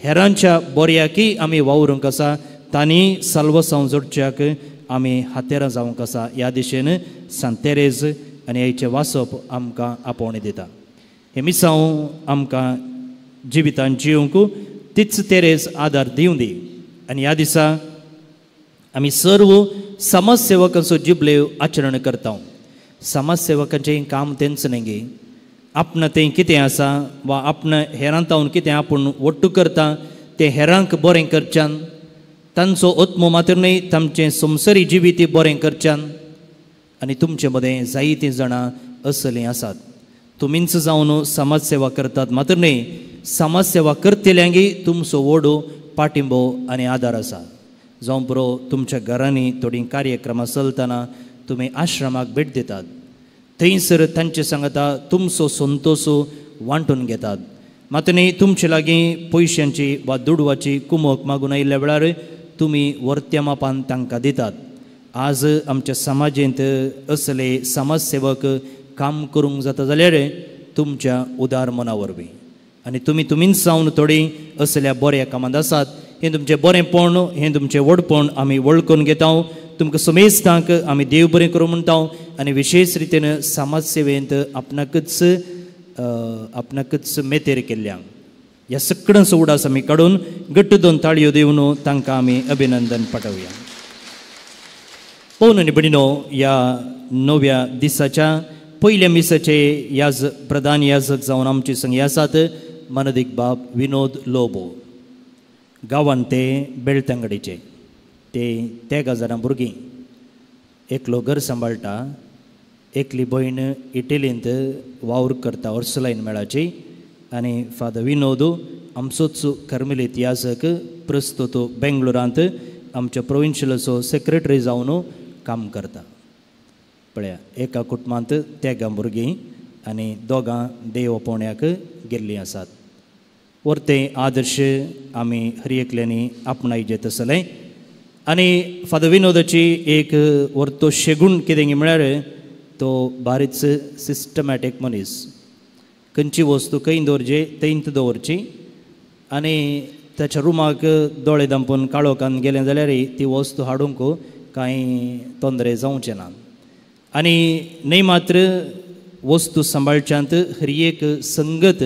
हेरांच्या बऱ्याकी आमी वावरूंक आसा, तांणी साल्वसांव जोडच्याक आमी हातेरां जावंक आसा. ह्या दिशेन सांत तेरेज आनी हेचें वाचप आमकां आपोवणें दिता. हें मिसांव आमकां जिवितांत जिवंक तीच तेरेज आदार दिवं दी. आनी ह्या दिसा आमी सर्व समाजसेवकांचो जुबलेव आचरण करता. समाजसेवकांचें काम तेंच न्ही गे. आपणा तें कितें आसा वा आपणा हेरांत हांव कितें आपूण वट्टू करता तें हेरांक बरें करच्यान, तांचो आत्मो मात्र न्ही तांचें संवसारी जिवीत बरें करच्यान. आनी तुमचे मदें जायतीं जाणां असलीं आसात. तुमीच जावन समाजसेवा करतात मात्र न्ही, समाजसेवा करतल्यांगी तुमचो व्हडू पाठिंबो आनी आदार आसा. जावं बरो तुमच्या घरांनी थोडीं कार्यक्रमां चलतना तुमी आश्रमाक भेट दितात, थंयसर तांचे सांगता तुमचो संतोश वांटून घेतात. मात न्ही तुमचे लागीं पयशांची वा दुडवाची कुमक मागून आयिल्ल्या वेळार तुमी वर्त्या मापान तांकां दितात. आज आमच्या समाजींत असले समाजसेवक काम करूंक जाता जाल्यार तुमच्या उदार मना वरवीं. आनी तुमीच जावन थोडीं असल्या बऱ्या कामांत आसात. हें तुमचें बरेंपण, हें तुमचें व्हडपण आमी वळखून घेता. तुमकां समेस्तांक आमी देव बरें करूं म्हणटा. आनी विशेश रितीन समाज सेवेंत आपणाकच मेतेर केल्ल्यांक ह्या सगळ्यांचो उडास आमी काडून घट्ट 2 ताळयो दिवन तांकां आमी अभिनंदन पाठवया. पळोवन आनी भयणीनो, ह्या 9व्या दिसाच्या पयल्या मिसाचे प्रधान याजक जावन आमचे संगी आसात मानदीक बाब विनोद लोबो. गांवांत ते बेळतंगडीचे ते 1000 भुरगीं. एकलो घर सांबाळटा, एकली भयण इटलींत वावर करता ऑर्सलायन मेळाची. आनी फादर विनोद आमचोच कर्मेलीत याजक, प्रस्तुत बेंगलोरांत आमच्या प्रोविन्शियलाचो सेक्रेटरी जावन काम करता. पळया, एका कुटुंबांत 10 भुरगीं आनी 2 देव पोवण्याक गेल्लीं आसात. वर्तें आदर्श आमी हर एकल्यांनी आपणाय जेत आसलें. आनी फादर विनोदाची एक वर्तो शेगूण कितें म्हळ्यार तो बारीच सिस्टमॅटीक मनीस. खंयची वस्तू खंय दवरची थंयच दवरची आनी ताच्या रुमाक दोळे दांपून काळोखान गेलें जाल्यारय ती वस्तू हाडूंक कांय तोंदरे जावचे ना. आनी न्ही मात्र वस्तू सांबाळच्यांत हर एक संगत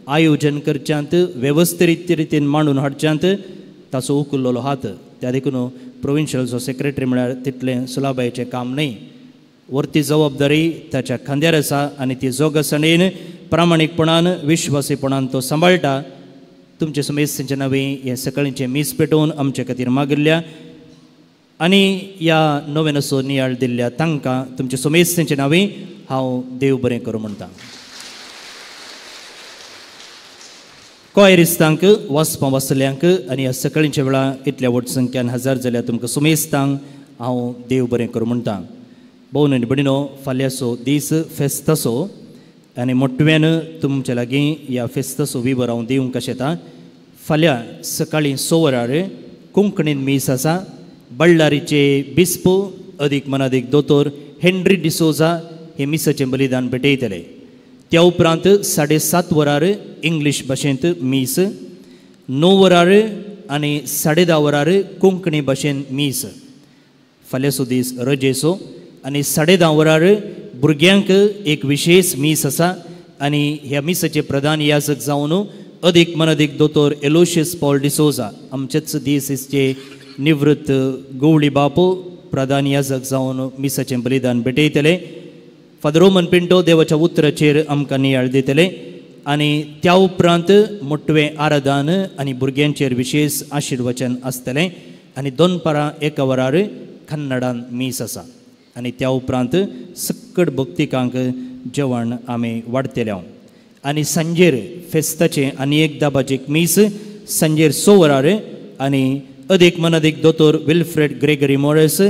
आयोजन करच्यांत वेवस्थीत रितीन मांडून हाडच्यांत ताचो उखिल्लो हात. त्या देखून प्रोविन्शियलचो सेक्रेटरी म्हळ्यार तितलें सुलाबायेचें काम न्ही. वरती जबाबदारी ताच्या खांद्यार आसा आनी ती जोगसाणेन प्रामाणीकपणान विश्वासीपणान तो सांबाळटा. तुमचे समेस्तांच्या नांवें हे सकाळींचे मीस पेटोवन आमचे खातीर मागिल्ल्या आनी ह्या नोवेनाचो नियाळ दिल्ल्या तांकां तुमचे समेस्तांच्या नांवें हांव देव बरें करूं म्हणटा. कोयरिस्तांक वाचपां वाचल्यांक आनी ह्या सकाळींच्या वेळा इतल्या व्हड संख्यान हजार जाल्यार तुमकां समेस्तांक हांव देव बरें करूं म्हणटा. भोवन आनी भयणीनो, फाल्यांचो दीस फेस्ताचो आनी मोठ्यान तुमचे लागीं ह्या फेस्ताचो विवर हांव दिवंक कशें येता. फाल्यां सकाळीं 6 वरार कोंकणीन मीस आसा. बಳ್ಳारीचे बिस्प अदीक मनादीक दोतोर हेनरी डिसोजा हे मिसाचें बलिदान भेटयतले. त्या उपरांत 7:30 वरार इंग्लीश भाशेंत मीस, 9 वरार आनी 10:30 वरार कोंकणी भाशेन मीस. फाल्यांचो दीस रजेचो आनी 10:30 वरार भुरग्यांक एक विशेश मीस आसा आनी ह्या मिसाचे प्रधान याजक जावन अदीक मनादीक दोतोर एलोशियस पॉल डिसोजा आमचेच दिसचे निवृत्त गवळी बाप प्रधान याजक जावन मिसाचें बलिदान भेटयतले. फादर रोमन पिंटो देवाच्या उतराचेर आमकां नियाळ दितले आनी त्या उपरांत मोठवें आराधन आनी भुरग्यांचेर विशेश आशिर्वचन आसतलें आनी 2:01 वरार कन्नडान मीस आसा. आनी त्या उपरांत सक्कड भक्तिकांक जेवण आमी वाडटले. आनी सांजेर फेस्ताचें आनी एक दाबाचें मीस सांजेर 6 वरार आनी अदीक मनादीक दोतोर विल्फ्रेड ग्रेगरी मोरेस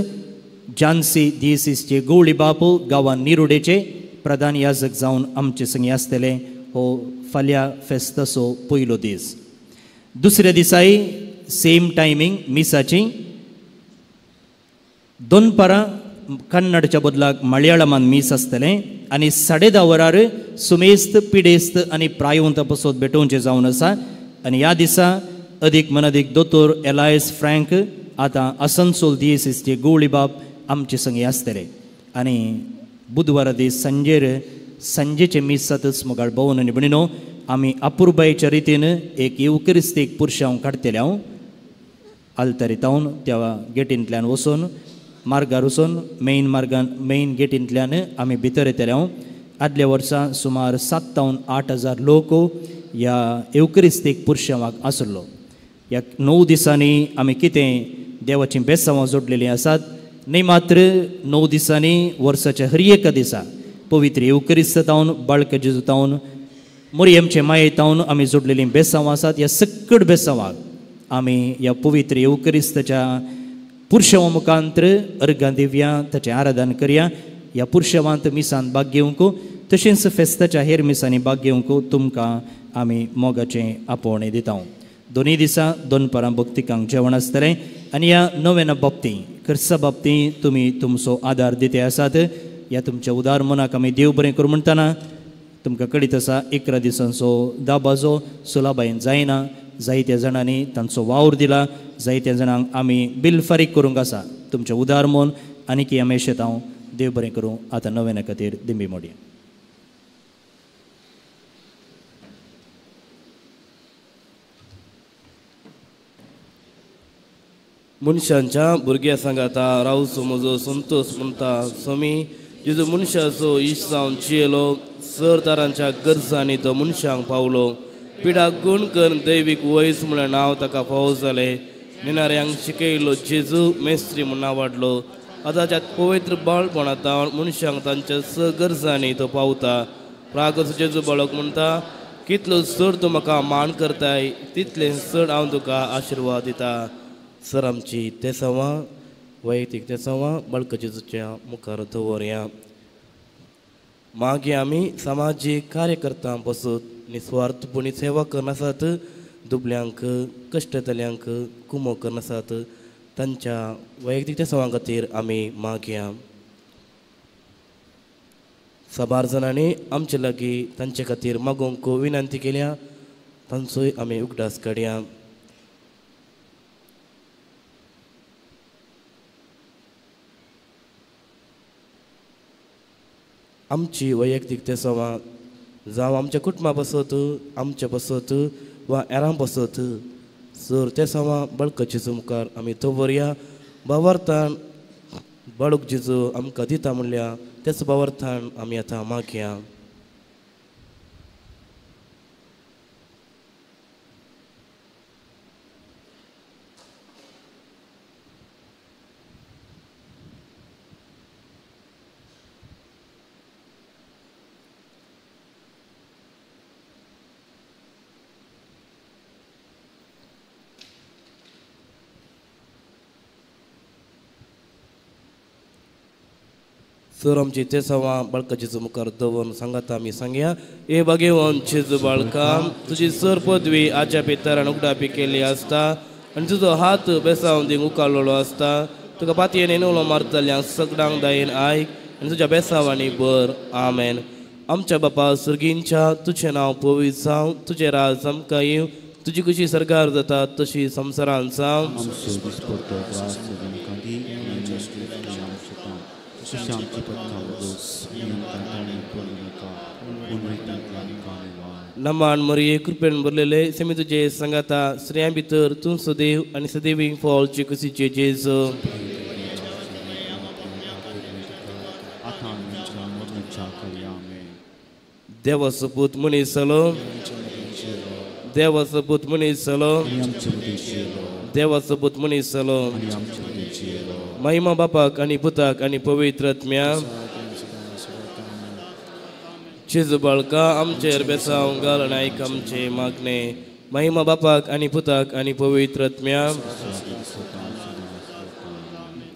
जानसी दिएसीसचे गवळी बाप गांवां निरुडेचे प्रधान याजक जावन आमचे संगी आसतले. हो फाल्यां फेस्ताचो पयलो दीस. दुसऱ्या दिसाय सेम टायमींग मिसाची 2 कन्नडच्या बदलाक मलयाळमान मीस आसतलें आनी 10:30 वरार सुमेस्त पिडेस्त आनी प्रायोंत बसत भेटोवचें जावन आसा. आनी ह्या दिसा अदीक मनादीक दोतोर एलायस फ्रँक आतां आसनसोल दिएसीसचे गवळी बाप आमचे संगी आसतले. आनी बुधवारा दीस सांजेचे मीस जातच मुखार भोवन आनी भयणीनो आमी अपुर्बायेच्या रितीन एक येवकरिस्तीक पुरशांव काडटले. हांव आल्तारीतावन त्या गेटींतल्यान वचून मार्गार वचून मेन गेटींतल्यान आमी भितर येतले. हांव आदल्या वर्सा सुमार 7,000-8,000 लोक ह्या येवकरिस्तीक पुरशांवाक आसलो. ह्या 9 दिसांनी आमी कितें देवाचीं बेसांवां जोडलेलीं आसात. न्ही मात्र 9 दिसांनी वर्साच्या हर एका दिसा पवित्र येवकरिस्त तावन बाळक जेजू तावन मोरयेमचे माये तावन आमी जोडलेलीं बेसांवां आसात. ह्या सक्कड बेसांवाक आमी ह्या पवित्र येवकरिस्ताच्या पुरशांवा मुखांतर अर्गां दिवया, ताचें आराधन करया. ह्या पुरशांवांत मिसांत भाग घेवंक तशेंच फेस्ताच्या हेर मिसांनी भाग घेवंक तुमकां आमी मोगाचें आपोवणें दिता. दोनी दिसा 2 भक्तिकांक जेवण आसतलें आनी ह्या नोवेना बाबतीं खर्चा बाबतीं तुमी तुमचो आदार दिते आसात. ह्या तुमच्या उदार मनाक आमी देव बरें करूं म्हणटना तुमकां कळीत आसा 11 दिसांचो दाबाजो सुलाबायेन जायना. जायत्या जाणांनी तांचो वावर दिला. जायत्या जाणांक आमी बील फारीक करूंक आसा. तुमचें उदार मन आनीक यमेशेत हांव देव बरें करूं. आतां नोवेना खातीर दिंबी मोडया. मनशांच्या भुरग्या सांगाता रावचो म्हजो संतोष म्हणटा समी जेजू मनशाचो इश्ट जावन जियेलो. सर तारांच्या गरजांनी तो मनशांक पावलो. पिडाक गूण करून दैवीक वयस म्हळ्यार नांव ताका फावो जालें. निनाऱ्यांक शिकयलो जेजू मेस्त्री म्हूण नांव वाडलो. आतांच्या पवित्र बाळपणांत मनशांक तांच्या गरजांनी तो पावता. प्रागस जेजू बाळक म्हणटा कितलो चड तूं म्हाका मान करताय तितलें चड हांव तुका आशिर्वाद दिता. सर आमची तेसांवां वैयक्तीक तेसांवां बाळक जेजूच्या मुखार दवरया. मागीर आमी सामाजीक कार्यकर्त्यां पासून निस्वार्थपणी सेवा करनासात. दुबल्यांक कश्टतल्यांक कुमो करनासात. तांच्या वैयक्तीक तेसांवां खातीर आमी मागया. साबार जाणांनी आमचे लागीं तांचे खातीर मागोवंक विनंती केल्या तांचोय आमी उगडास काडया. आमची वैयक्तीक तेसावां जावं आमच्या कुटुंबा पासत आमच्या पासत वा एरां पासत सर तेसावां बळक जेजू मुखार आमी दवरया. भावार्थान बाळूक जेजू आमकां दिता म्हणल्या तेच भावार्थान आमी आतां मागया. सर आमची तेसावां बाळका जेजू मुखार दवरून सांगात आमी सांगया. ए भाग्यवान जेजू बाळका, तुजी सर पदवी आज्या पितरान उगडापी केल्ली आसता आनी तुजो हात बेसावन दिवंक उकाळलेलो आसता. तुका पातयेन येनवलो मारतल्यांक सगळ्यांक दायेन आयक आनी तुज्या बेसावांनी बर. आमेन. आमच्या बापा सुर्गींच्या तुजें नांव पवित्र जावं, तुजें राज आमकां येवं, तुजी कशी सरकार जाता तशी संवसारांत जावं. नमान मरिये कृपेन भरलेले सेमी तुजे संगाता स्त्रियां भितर तूं सदैव आनी सदैवी फळाचे कुशीचे जेजू. देवाचो पूत मनीस जालो, देवाचो पूत मनीस जालो, देवाचो पूत मनीस जालो. महिमा बापाक आनी पुताक आनी पवित्र आत्म्या. जेजू बाळका आमचेर बेसांव घाल आनी आयक आमचे मागणे. महिमा बापाक आनी पुताक आनी पवित्र आत्म्या.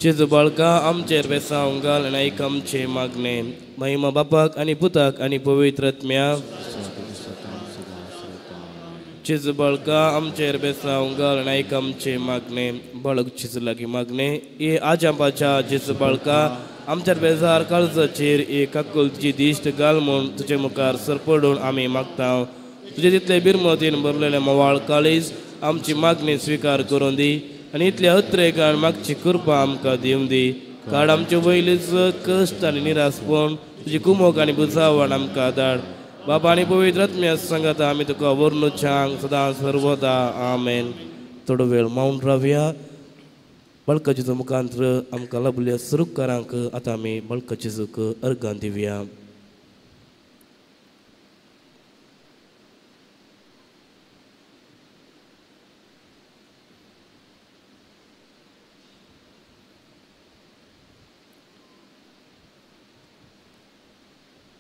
जेजू बाळका आमचेर बेसांव घाल आनी आयक आमचे मागणे. महिमा बापाक आनी पुताक आनी पवित्र आत्म्या. जेजू बाळका आमचेर बेसांव घाल आनी आयक आमचे मागणे. बाळक जेजू लागीं मागणे. ए आज्या पाच्या जेजू बाळका आमच्या बेजार काळजाचेर एक काकुलची दिश्ट घाल म्हूण तुजे मुखार सरपडून आमी मागता. तुजे तितले बिरमतीन भरलेले मोवाळ काळीज आमची मागणी स्विकार करून दी आनी इतल्या हत्रेकान मागची कृपा आमकां दिवं दी. काड आमचे वयलीच कश्ट आनी निरासपण तुजी कुमोक आनी बुजावण आमकां धाड. बाबा आनी पवित्र आत्म्या सांगात आमी तुका वर्णुचांक सदां सर्वदा. आमेन. थोडो वेळ मौन रावया. बाळका जेजू मुखांतर आमकां लाभल्या सुरूकारांक आतां आमी बाळका जेजूक अर्गां दिवया.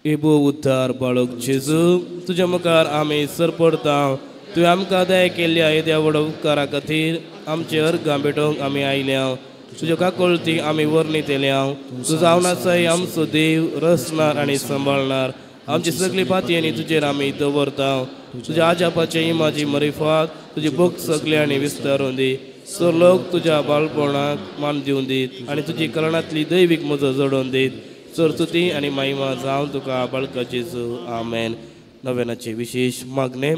एबो उद्धार बाळक जेजू तुज्या मुखार आमी सरपडता. तुवें आमकां दया केल्ल्या येद्या व्हड उपकारा खातीर आमचे अर्गां भेटोवंक आमी आयल्या. तुज्या काकुळती आमी वर्णितल्या. तूं जावन आसाय आमचो देव, रचणार आनी सांबाळणार. आमची सगळी पातयेनी तुजेर आमी दवरता. तुज्या आजापाचे इमाची मरिफात तुजी भोग सगळ्यांनी विस्तारून दी. सर लोक तुज्या बाळपणाक मान दिवन दीत आनी तुजी कळणांतली दैवीक मजो जोडून दीत. सर तुती आनी महिमा जावं तुका बाळका जेजू. आमेन. नव्यानाचे विशेष मागणे.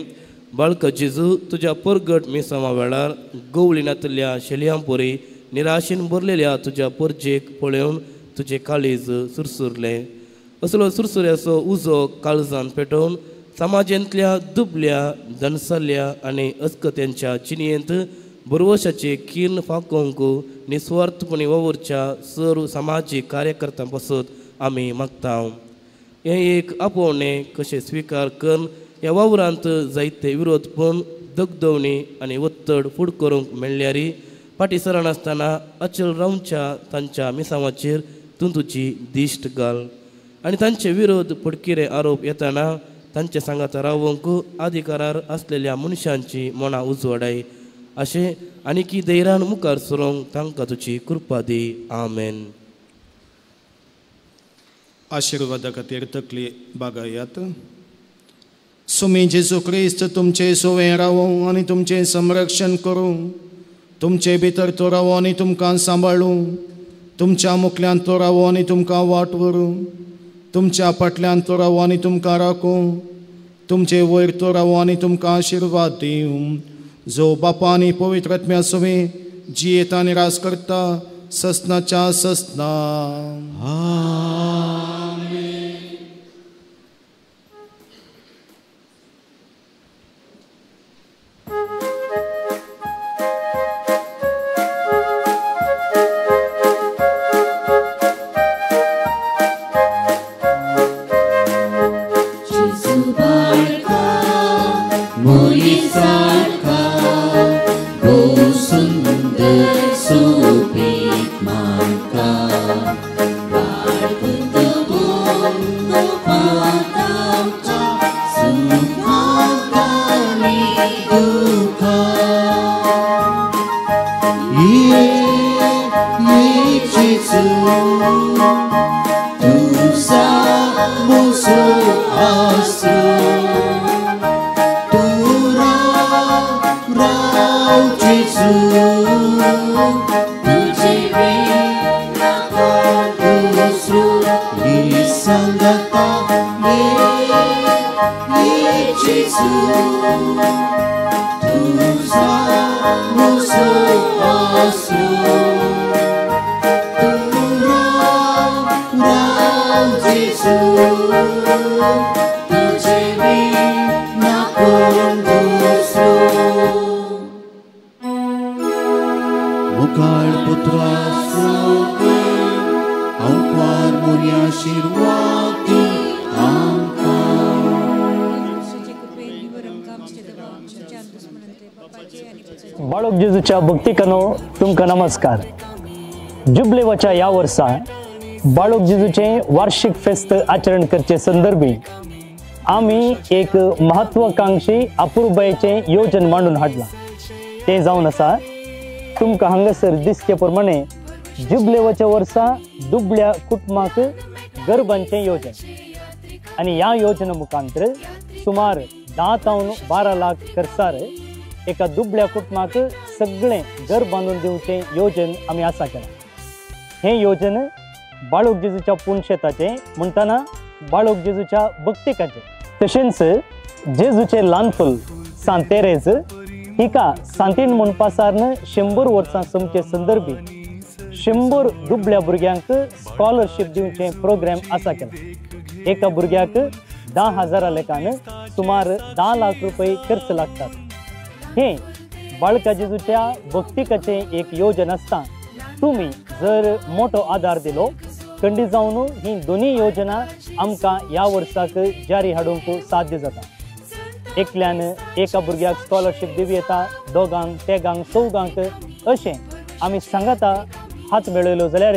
बाळका जेजू तुज्या परगट मिसांवा वेळार गवळीनांतल्या शेलयां पोरी निराशेन भरलेल्या तुज्या परजेक पळोवन तुजें काळीज सुरसुरलें. असलो सुरसुऱ्याचो उजो काळजान पेटोवन समाजांतल्या दुबल्या दणसल्ल्या आनी अस्कत्यांच्या चिनयेंत बरवशाचे किर्ण फाकोवंक निस्वार्थपणी वावरच्या सर सामाजीक कार्यकर्त्यां पासत आमी मागता. हें एक आपोवणें कशें स्विकार करून ह्या वावरांत जायते विरोधपण, दगदवणी आनी वत्तड फूड करूंक मेळ्ळ्यारी फाटी सरनासतना अचल रावच्या तांच्या मिसांवाचेर तूं तुजी दिश्ट घाल आनी तांचे विरोध पडकिरे आरोप येताना तांचे सांगाता रावंक अधिकारार आसलेल्या मनशांची मनां उजवाडाय. अशें आनीकी धैर्यान मुखार सरोंक तांकां तुजी कृपा दी. आमेन. आशिर्वादा खातीर तकली बागायात. सुमी जेजू क्रिस्त तुमचे सोवें रावो आनी तुमचें संरक्षण करूं. तुमचे भितर तो रावो आनी तुमकां सांबाळूं. तुमच्या मुखल्यान तो रावो आनी तुमकां वाट व्हरूं. तुमच्या फाटल्यान तो रावो आनी तुमकां राखूं, तुमचे वयर तो रावो आनी तुमकां आशिर्वाद दिवं, जो बापा आनी पवित्र आत्म्या सोवे जियेता आनी रास करता ससनाच्या ससना. बाळक जेजूच्या भक्तिकानो तुमकां नमस्कार. जुबलेवाच्या या वर्सा बाळक जेजूचे वार्षिक फेस्त आचरण करचे संदर्भी आम्ही एक महत्वाकांक्षी अपूर्बायेचे योजन मांडून हाडला. ते जावन आसा तुमकां हांगासर दिसचे प्रमाणे जुबलेवाच्या वर्सा दुबळ्या कुटुंबाक गरबांचे योजन आणि या योजने मुखांतर सुमार 10 ते 12 लाख खर्चार एका दुबळ्या कुटुंबाक सगळे घर बांधून दिवचे योजन आम्ही आसा केला. हे योजन बाळक जेजूच्या पुणशेताचे म्हणताना बाळक जेजूच्या भक्तिकाचे तशेंच जेजूचे ल्हानफल सांत तेरेज हिका सांतीण म्हणपा सारन 100 वर्सां समचे संदर्भी 100 दुबळ्या भुरग्यांक स्कॉलरशिप दिवचे प्रोग्राम आसा केला. एका भुरग्याक 10,000 लेखान सुमार 10 लाख रुपये खर्च लागतात. हे बाळका जेजूच्या भक्तिकाचे एक योजन असता तुम्ही जर मोठो आधार दिलो खंडी जावन ही दोन्ही योजना आमकां या वर्साक जारी हाडूंक साध्य जाता. एकल्यान एका भुरग्याक स्कॉलरशिप दिवं येता, दोगांक तेगांक चौगांक अशें आमी सांगाता हात मेळयलो जाल्यार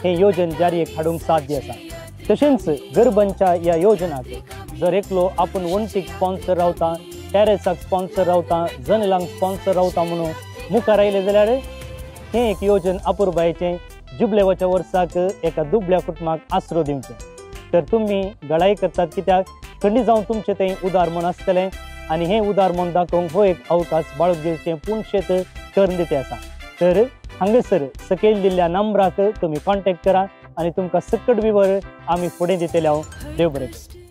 हे योजन जारीक हाडूंक साध्य आसा. तशेंच गरबांच्या या योजनाक जर एकलो आपूण वणटीक स्पॉन्सर रावता, टॅरेसाक स्पॉन्सर रावता, जनेलांक स्पॉन्सर रावता म्हणून मुखार आयले जाल्यार हे एक योजन अपूर्बायेचें जुबलेवाच्या वर्साक एका दुबळ्या कुटुंबाक आसरो दिवचें. तर तुमी गळाई करतात कित्याक खंडी जावन तुमचें तें उदार मन आसतलें आनी हें उदार मन दाखोवंक हो एक अवकाश बाळक जेजूचें पुणशेत कर्णदिते आसा. तर हांगासर सकयल दिल्ल्या नंबराक तुमी कॉन्टॅक्ट करा आनी तुमकां सकट विवर आमी फुडें दितले. हांव देव बरें.